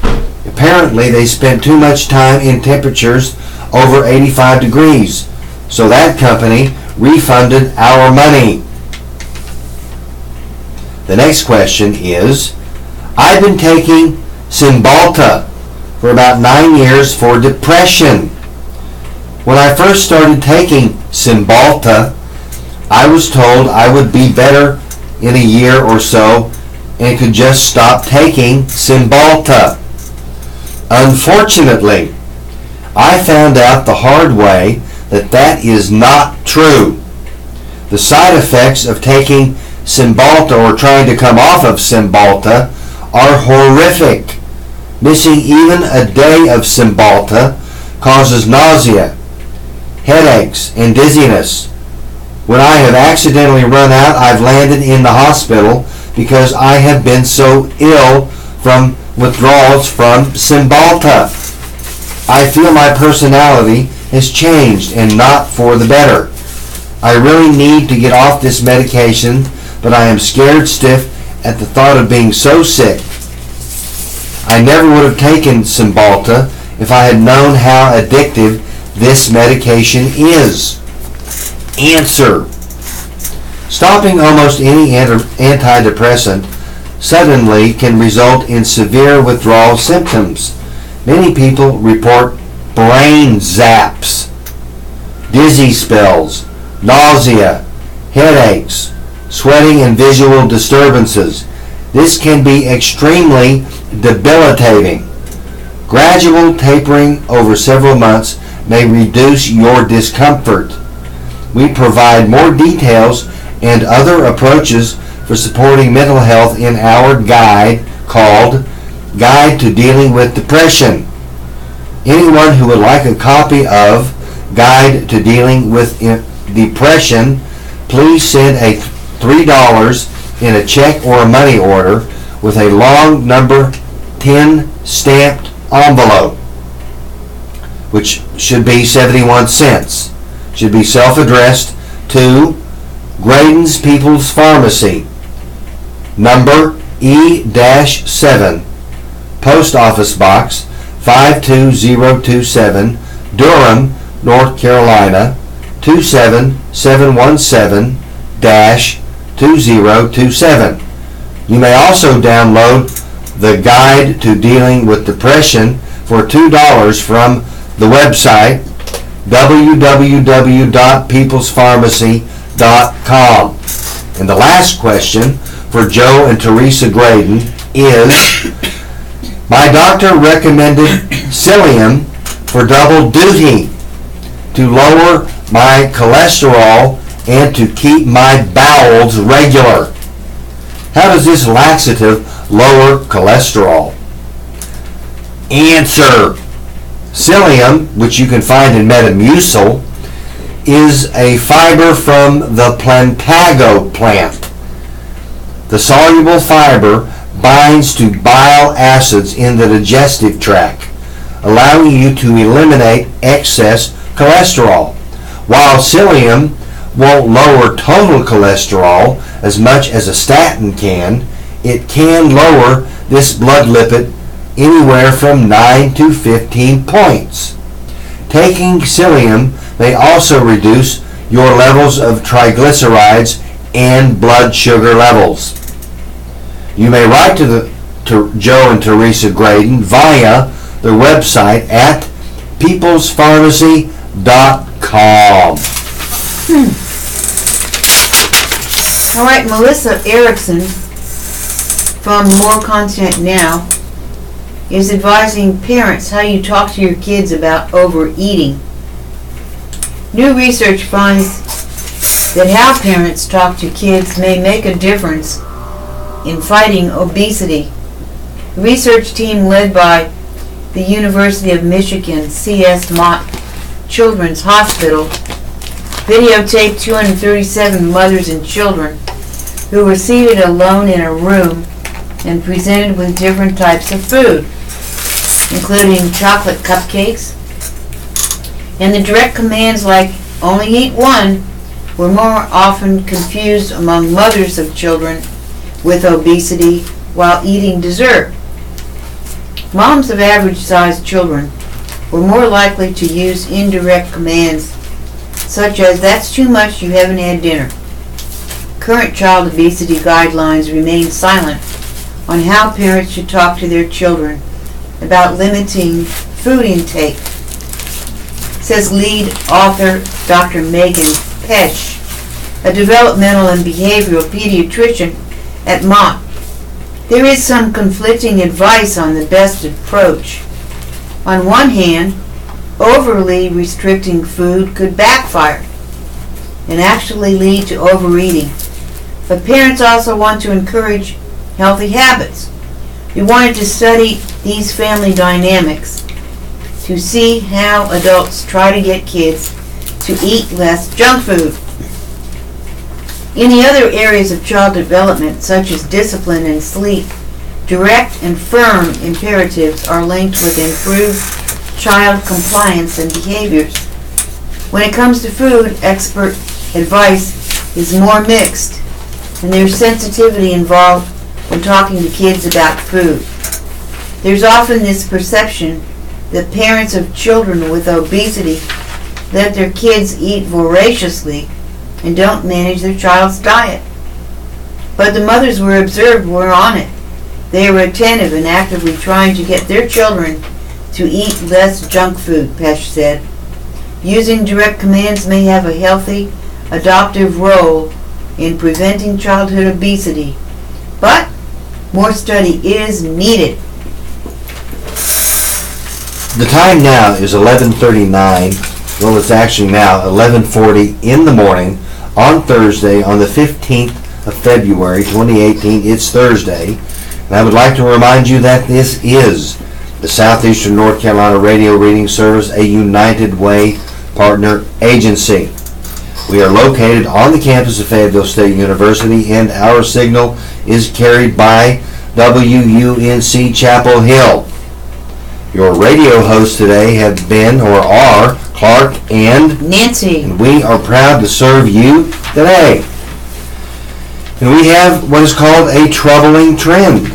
Apparently they spent too much time in temperatures over 85 degrees, so that company refunded our money." The next question is, I've been taking Cymbalta for about 9 years for depression. When I first started taking Cymbalta, I was told I would be better in a year or so and could just stop taking Cymbalta. Unfortunately, I found out the hard way that that is not true. The side effects of taking Cymbalta or trying to come off of Cymbalta are horrific. Missing even a day of Cymbalta causes nausea, headaches, and dizziness. When I have accidentally run out, I've landed in the hospital because I have been so ill from withdrawals from Cymbalta. I feel my personality has changed and not for the better. I really need to get off this medication, but I am scared stiff at the thought of being so sick. I never would have taken Cymbalta if I had known how addictive this medication is. Answer: stopping almost any antidepressant suddenly can result in severe withdrawal symptoms. Many people report brain zaps, dizzy spells, nausea, headaches, sweating, and visual disturbances. This can be extremely debilitating. Gradual tapering over several months may reduce your discomfort. We provide more details and other approaches for supporting mental health in our guide called Guide to Dealing with Depression. Anyone who would like a copy of Guide to Dealing with Depression, please send a $3 in a check or a money order with a long number 10 stamped envelope, which should be 71 cents. Should be self-addressed to Graydon's People's Pharmacy, number E-7, Post Office Box 52027, Durham, North Carolina 27717-2027. You may also download the Guide to Dealing with Depression for $2 from the website www.peoplespharmacy.com. And the last question for Joe and Teresa Graydon is, my doctor recommended psyllium for double duty to lower my cholesterol and to keep my bowels regular. How does this laxative lower cholesterol? Answer. Psyllium, which you can find in Metamucil, is a fiber from the plantago plant. The soluble fiber binds to bile acids in the digestive tract, allowing you to eliminate excess cholesterol. While psyllium won't lower total cholesterol as much as a statin can, it can lower this blood lipid anywhere from 9 to 15 points. Taking psyllium may also reduce your levels of triglycerides and blood sugar levels. You may write to Joe and Teresa Graydon via their website at peoplespharmacy.com. All right, Melissa Erickson from More Content Now is advising parents how you talk to your kids about overeating. New research finds that how parents talk to kids may make a difference in fighting obesity. The research team led by the University of Michigan C.S. Mott Children's Hospital videotaped 237 mothers and children who were seated alone in a room and presented with different types of food, including chocolate cupcakes, and the direct commands like only eat one were more often confused among mothers of children with obesity while eating dessert. Moms of average-sized children were more likely to use indirect commands such as, "That's too much, you haven't had dinner." Current child obesity guidelines remain silent on how parents should talk to their children about limiting food intake, says lead author Dr. Megan Pesch, a developmental and behavioral pediatrician at Mott. There is some conflicting advice on the best approach. On one hand, overly restricting food could backfire and actually lead to overeating. But parents also want to encourage healthy habits. We wanted to study these family dynamics to see how adults try to get kids to eat less junk food. In the other areas of child development, such as discipline and sleep, direct and firm imperatives are linked with improved child compliance and behaviors. When it comes to food, expert advice is more mixed, and there's sensitivity involved when talking to kids about food. There's often this perception that parents of children with obesity let their kids eat voraciously and don't manage their child's diet. But the mothers were observed were on it. They were attentive and actively trying to get their children to eat less junk food, Pesch said. Using direct commands may have a healthy, adoptive role in preventing childhood obesity, but more study is needed. The time now is 11:39. Well, it's actually now 11:40 in the morning on Thursday on the 15th of February 2018. It's Thursday. And I would like to remind you that this is the Southeastern North Carolina Radio Reading Service, a United Way partner agency. We are located on the campus of Fayetteville State University, and our signal is carried by WUNC Chapel Hill. Your radio hosts today have been or are Clark and Nancy. And we are proud to serve you today. And we have what is called a troubling trend.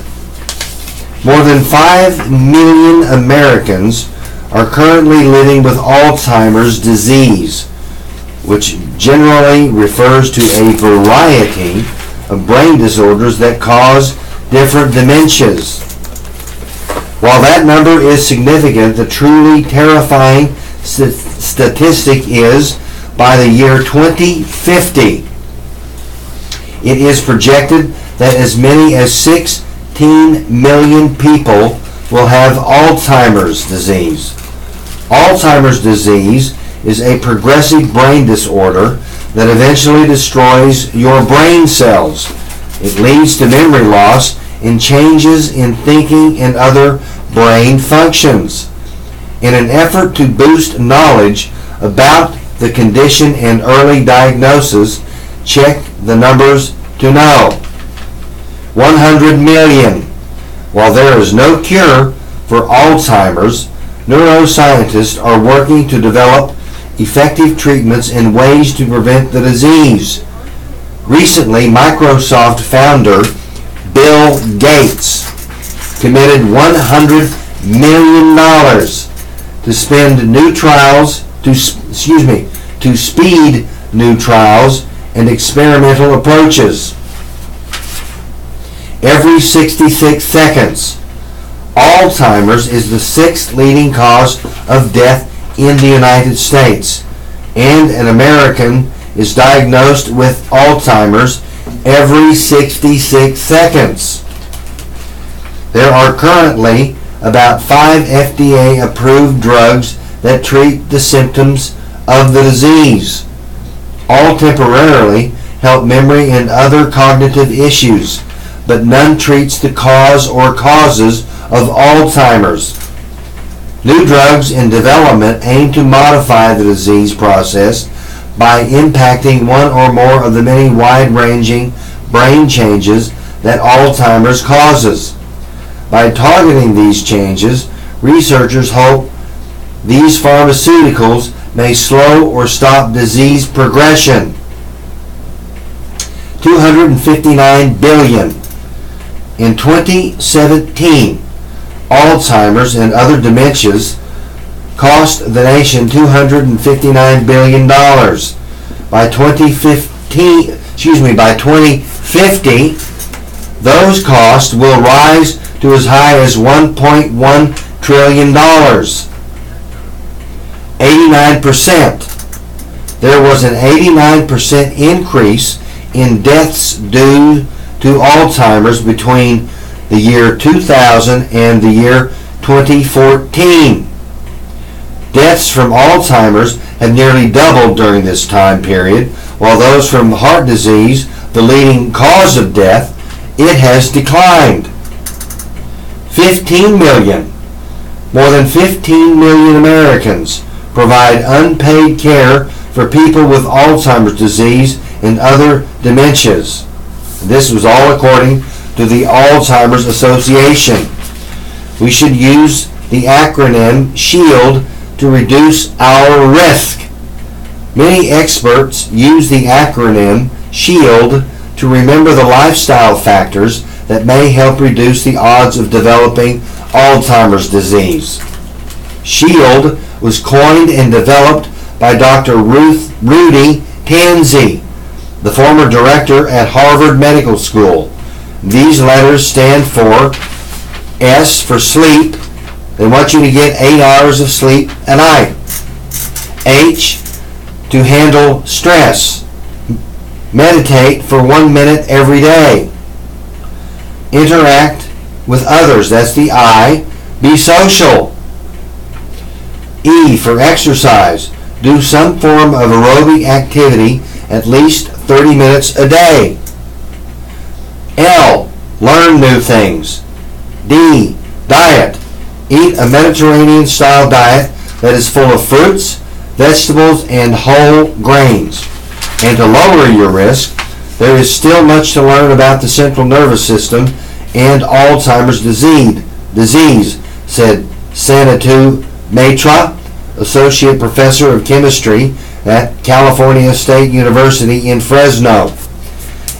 More than 5 million Americans are currently living with Alzheimer's disease, which generally refers to a variety of brain disorders that cause different dementias. While that number is significant, the truly terrifying statistic is by the year 2050, it is projected that as many as 16 million people will have Alzheimer's disease. Alzheimer's disease is a progressive brain disorder that eventually destroys your brain cells. It leads to memory loss and changes in thinking and other brain functions. In an effort to boost knowledge about the condition and early diagnosis, check the numbers to know. 100 million. While there is no cure for Alzheimer's, neuroscientists are working to develop effective treatments and ways to prevent the disease. Recently, Microsoft founder Bill Gates committed $100 million to speed new trials and experimental approaches. Every 66 seconds, Alzheimer's is the 6th leading cause of death in the United States, and an American is diagnosed with Alzheimer's every 66 seconds. There are currently about 5 FDA-approved drugs that treat the symptoms of the disease. All temporarily help memory and other cognitive issues, but none treats the cause or causes of Alzheimer's. New drugs in development aim to modify the disease process by impacting one or more of the many wide-ranging brain changes that Alzheimer's causes. By targeting these changes, researchers hope these pharmaceuticals may slow or stop disease progression. $259 billion. In 2017, Alzheimer's and other dementias cost the nation $259 billion. By 2050, those costs will rise to as high as $1.1 trillion. 89%. There was an 89% increase in deaths due to Alzheimer's between the year 2000 and the year 2014. Deaths from Alzheimer's have nearly doubled during this time period, while those from heart disease, the leading cause of death, it has declined. 15 million. More than 15 million Americans provide unpaid care for people with Alzheimer's disease and other dementias. This was all according to the Alzheimer's Association. We should use the acronym SHIELD to reduce our risk. Many experts use the acronym SHIELD to remember the lifestyle factors that may help reduce the odds of developing Alzheimer's disease. SHIELD was coined and developed by Dr. Rudy Tanzi, the former director at Harvard Medical School. These letters stand for S for sleep. They want you to get 8 hours of sleep a night. H, to handle stress. Meditate for 1 minute every day. Interact with others. That's the I. Be social. E, for exercise. Do some form of aerobic activity at least 30 minutes a day. L. Learn new things. D. Diet. Eat a Mediterranean-style diet that is full of fruits, vegetables, and whole grains. And to lower your risk, there is still much to learn about the central nervous system and Alzheimer's disease, said Sanatu Matra, Associate Professor of Chemistry at California State University in Fresno.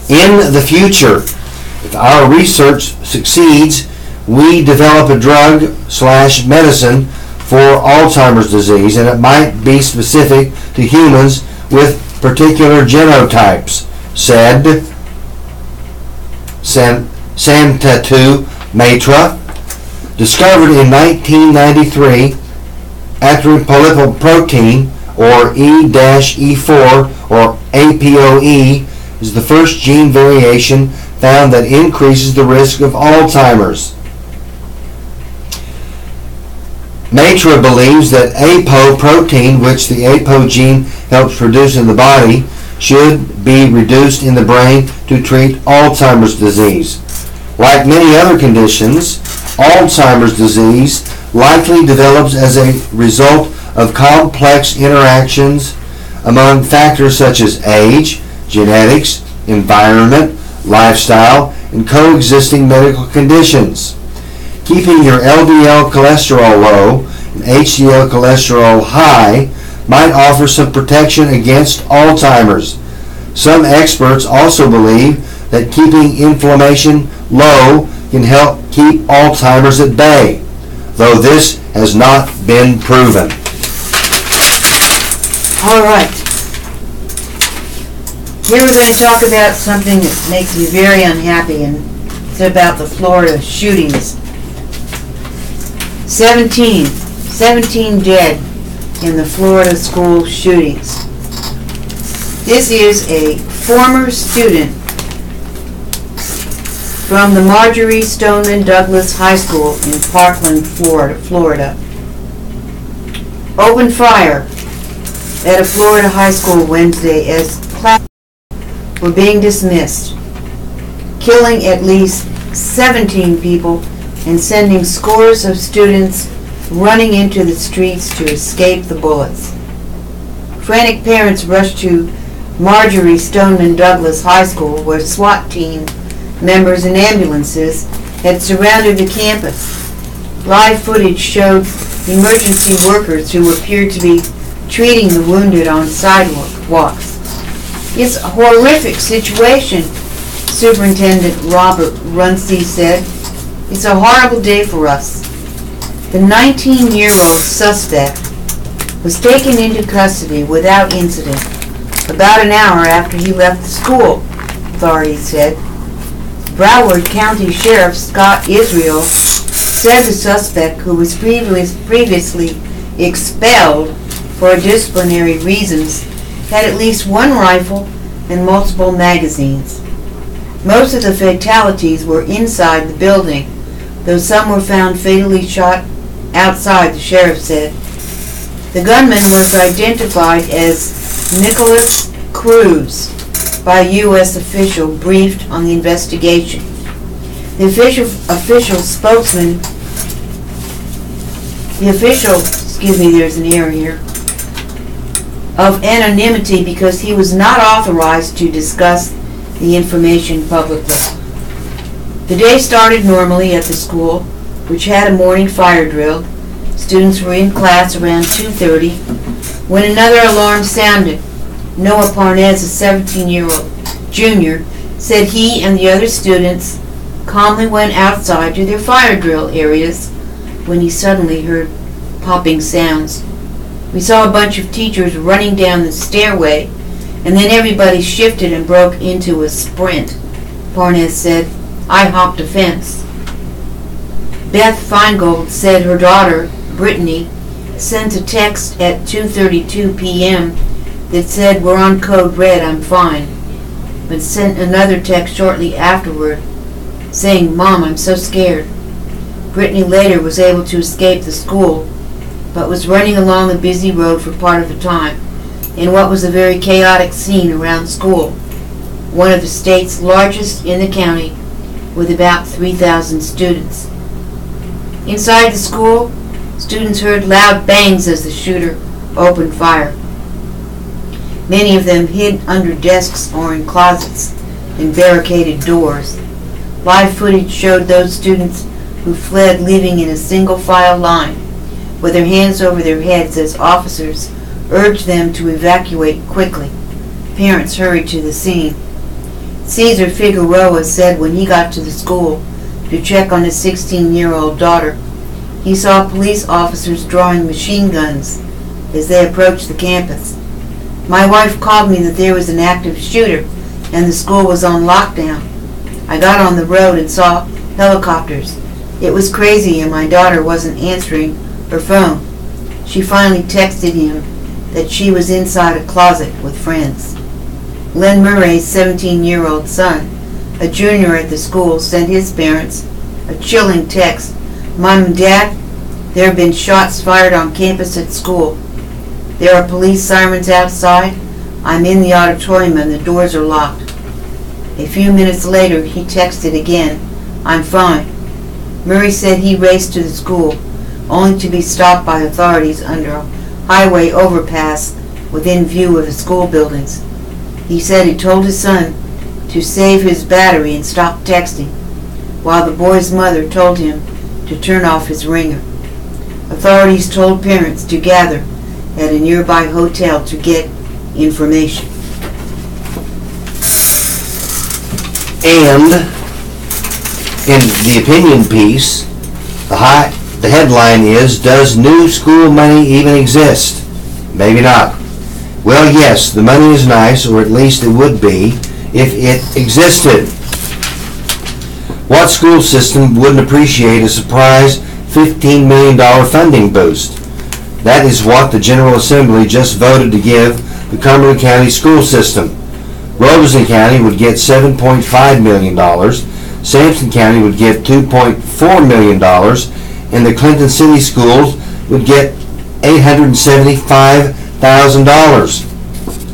In the future, if our research succeeds, we develop a drug/medicine for Alzheimer's disease, and it might be specific to humans with particular genotypes, said Santatu Matra. Discovered in 1993, apolipoprotein, or E-E4, or APOE, is the first gene variation found that increases the risk of Alzheimer's. Matra believes that apoprotein, which the apo gene helps produce in the body, should be reduced in the brain to treat Alzheimer's disease. Like many other conditions, Alzheimer's disease likely develops as a result of complex interactions among factors such as age, genetics, environment, lifestyle, and coexisting medical conditions. Keeping your LDL cholesterol low and HDL cholesterol high might offer some protection against Alzheimer's. Some experts also believe that keeping inflammation low can help keep Alzheimer's at bay, though this has not been proven. All right. Here we're going to talk about something that makes me very unhappy, and it's about the Florida shootings. 17 dead in the Florida school shootings. This is a former student from the Marjorie Stoneman Douglas High School in Parkland, Florida. Opened fire at a Florida high school Wednesday as classes were being dismissed, killing at least 17 people and sending scores of students running into the streets to escape the bullets. Frantic parents rushed to Marjorie Stoneman Douglas High School, where SWAT team members and ambulances had surrounded the campus. Live footage showed emergency workers who appeared to be treating the wounded on sidewalks. It's a horrific situation, Superintendent Robert Runcie said. It's a horrible day for us. The 19-year-old suspect was taken into custody without incident about an hour after he left the school, authorities said. Broward County Sheriff Scott Israel said the suspect, who was previously expelled for disciplinary reasons, had at least one rifle and multiple magazines. Most of the fatalities were inside the building, though some were found fatally shot outside, the sheriff said. The gunman was identified as Nicholas Cruz by a U.S. official briefed on the investigation. The official spokesman, there's an error here, of anonymity because he was not authorized to discuss the information publicly. The day started normally at the school, which had a morning fire drill. Students were in class around 2:30 when another alarm sounded. Noah Parnez, a 17-year-old junior, said he and the other students calmly went outside to their fire drill areas when he suddenly heard popping sounds. We saw a bunch of teachers running down the stairway, and then everybody shifted and broke into a sprint, Parnez said. I hopped a fence. Beth Feingold said her daughter, Brittany, sent a text at 2:32 p.m. that said, "We're on code red, I'm fine," but sent another text shortly afterward saying, "Mom, I'm so scared." Brittany later was able to escape the school, but was running along a busy road for part of the time in what was a very chaotic scene around school, one of the state's largest in the county with about 3,000 students. Inside the school, students heard loud bangs as the shooter opened fire. Many of them hid under desks or in closets and barricaded doors. Live footage showed those students who fled leaving in a single file line with their hands over their heads as officers urged them to evacuate quickly. Parents hurried to the scene. Cesar Figueroa said when he got to the school to check on his 16-year-old daughter, he saw police officers drawing machine guns as they approached the campus. My wife called me that there was an active shooter and the school was on lockdown. I got on the road and saw helicopters. It was crazy and my daughter wasn't answering her phone. She finally texted him that she was inside a closet with friends. Len Murray's 17-year-old son, a junior at the school, sent his parents a chilling text. Mom and Dad, there have been shots fired on campus at school. There are police sirens outside. I'm in the auditorium and the doors are locked. A few minutes later, he texted again, I'm fine. Murray said he raced to the school, only to be stopped by authorities under a highway overpass within view of the school buildings. He said he told his son to save his battery and stop texting, while the boy's mother told him to turn off his ringer. Authorities told parents to gather at a nearby hotel to get information. And in the opinion piece, the headline is, does new school money even exist? Maybe not. Well, yes, the money is nice, or at least it would be, if it existed. What school system wouldn't appreciate a surprise $15 million funding boost? That is what the General Assembly just voted to give the Cumberland County school system. Robeson County would get $7.5 million, Sampson County would get $2.4 million, and the Clinton City schools would get $875,000.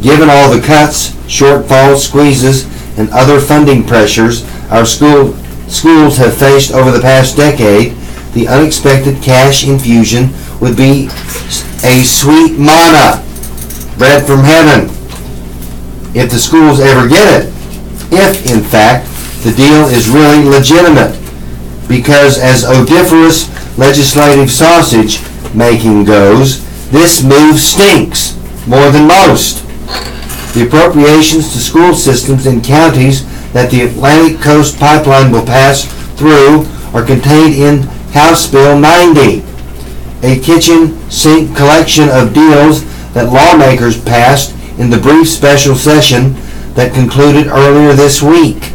Given all the cuts, shortfalls, squeezes, and other funding pressures our schools have faced over the past decade, the unexpected cash infusion would be a sweet manna, bread from heaven, if the schools ever get it. If, in fact, the deal is really legitimate, because as odoriferous legislative sausage making goes, this move stinks more than most. The appropriations to school systems in counties that the Atlantic Coast Pipeline will pass through are contained in House Bill 90, a kitchen sink collection of deals that lawmakers passed in the brief special session that concluded earlier this week.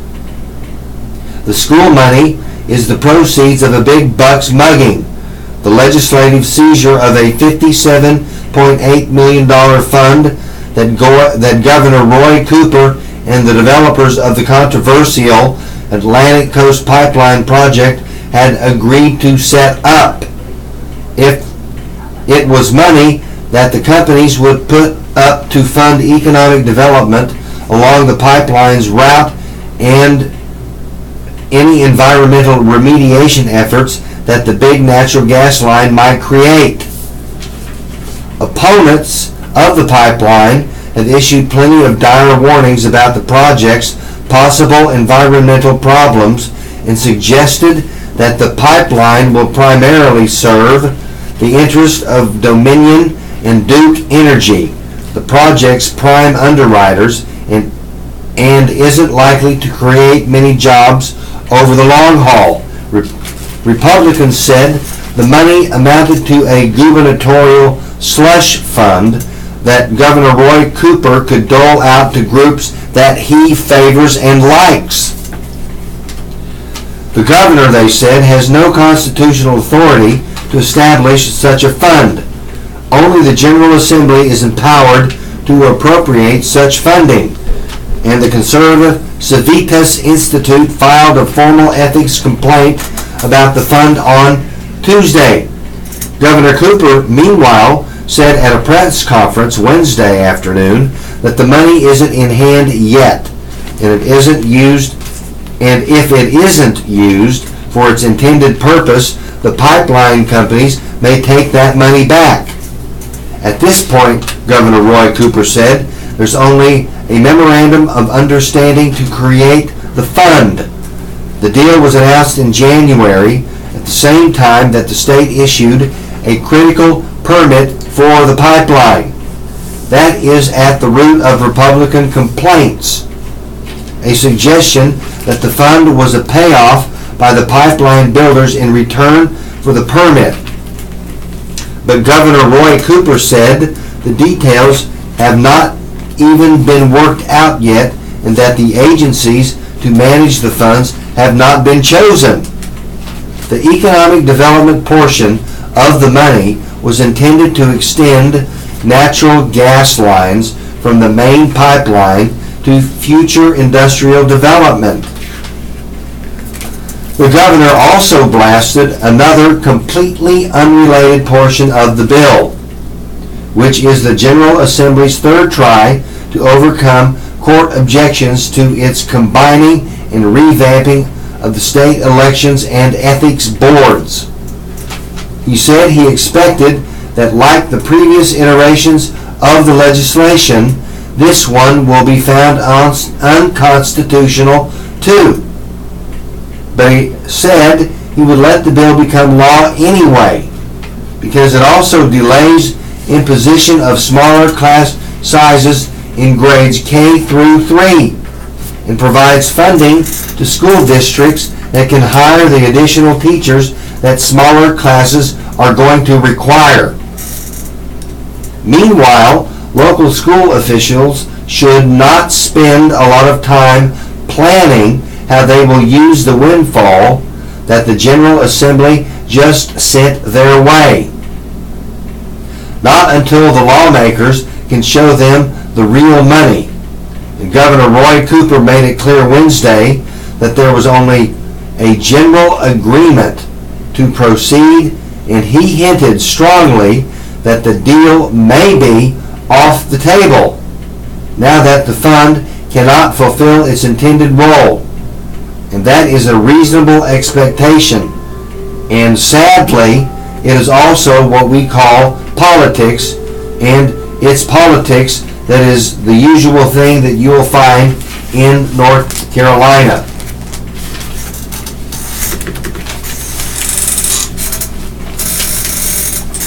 The school money is the proceeds of a big bucks mugging, the legislative seizure of a $57.8 million fund that Governor Roy Cooper and the developers of the controversial Atlantic Coast Pipeline project had agreed to set up. If it was money that the companies would put up to fund economic development along the pipeline's route and any environmental remediation efforts that the big natural gas line might create. Opponents of the pipeline have issued plenty of dire warnings about the project's possible environmental problems and suggested that the pipeline will primarily serve the interest of Dominion and Duke Energy, the project's prime underwriters, and isn't likely to create many jobs over the long haul. Republicans said the money amounted to a gubernatorial slush fund that Governor Roy Cooper could dole out to groups that he favors and likes. The governor, they said, has no constitutional authority to establish such a fund. Only the General Assembly is empowered to appropriate such funding, and the conservative Civitas Institute filed a formal ethics complaint about the fund on Tuesday. Governor Cooper, meanwhile, said at a press conference Wednesday afternoon that the money isn't in hand yet, and it isn't used And if it isn't used for its intended purpose, the pipeline companies may take that money back. At this point, Governor Roy Cooper said, there's only a memorandum of understanding to create the fund. The deal was announced in January at the same time that the state issued a critical permit for the pipeline. That is at the root of Republican complaints. A suggestion that the fund was a payoff by the pipeline builders in return for the permit. But Governor Roy Cooper said the details have not even been worked out yet and that the agencies to manage the funds have not been chosen. The economic development portion of the money was intended to extend natural gas lines from the main pipeline to future industrial development. The governor also blasted another completely unrelated portion of the bill, which is the General Assembly's third try to overcome court objections to its combining and revamping of the state elections and ethics boards. He said he expected that, like the previous iterations of the legislation, this one will be found unconstitutional too. But he said he would let the bill become law anyway, because it also delays imposition of smaller class sizes in grades K through 3 and provides funding to school districts that can hire the additional teachers that smaller classes are going to require. Meanwhile, local school officials should not spend a lot of time planning how they will use the windfall that the General Assembly just sent their way. Not until the lawmakers can show them the real money. And Governor Roy Cooper made it clear Wednesday that there was only a general agreement to proceed, and he hinted strongly that the deal may be off the table now that the fund cannot fulfill its intended role. And that is a reasonable expectation. And sadly, it is also what we call politics, and it's politics that is the usual thing that you will find in North Carolina.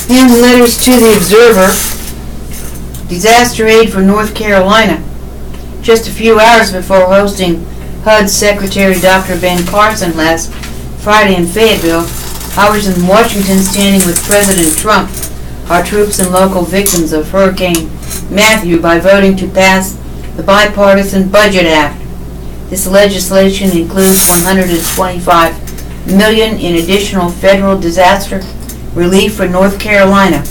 In letters to the Observer, disaster aid for North Carolina. Just a few hours before hosting HUD's Secretary Dr. Ben Carson last Friday in Fayetteville, I was in Washington standing with President Trump, our troops and local victims of Hurricane Matthew, by voting to pass the Bipartisan Budget Act. This legislation includes $125 million in additional federal disaster relief for North Carolina,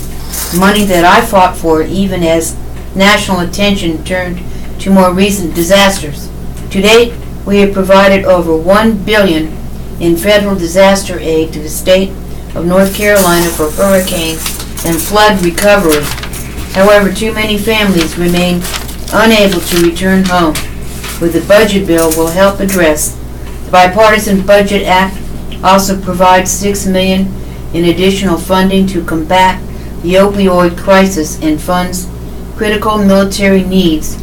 money that I fought for even as national attention turned to more recent disasters. To date, we have provided over $1 billion in federal disaster aid to the state of North Carolina for hurricane and flood recovery. However, too many families remain unable to return home. With the budget bill will help address. The Bipartisan Budget Act also provides $6 million in additional funding to combat the opioid crisis and funds critical military needs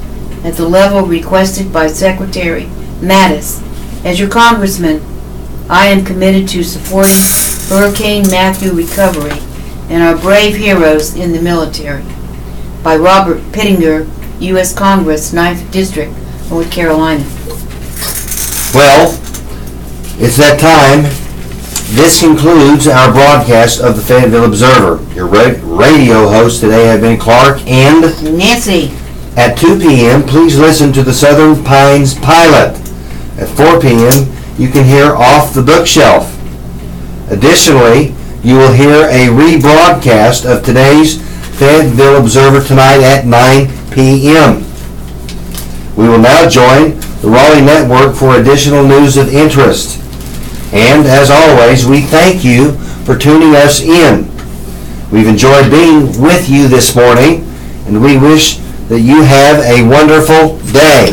at the level requested by Secretary Mattis. As your congressman, I am committed to supporting Hurricane Matthew recovery and our brave heroes in the military. By Robert Pittenger, U.S. Congress, 9th District, North Carolina. Well, it's that time. This concludes our broadcast of the Fayeville Observer. Your radio hosts today have been Clark and Nancy. At 2 p.m., please listen to the Southern Pines Pilot. At 4 p.m., you can hear Off the Bookshelf. Additionally, you will hear a rebroadcast of today's Fayeville Observer tonight at 9 p.m. We will now join the Raleigh Network for additional news of interest. And as always, we thank you for tuning us in. We've enjoyed being with you this morning, and we wish that you have a wonderful day.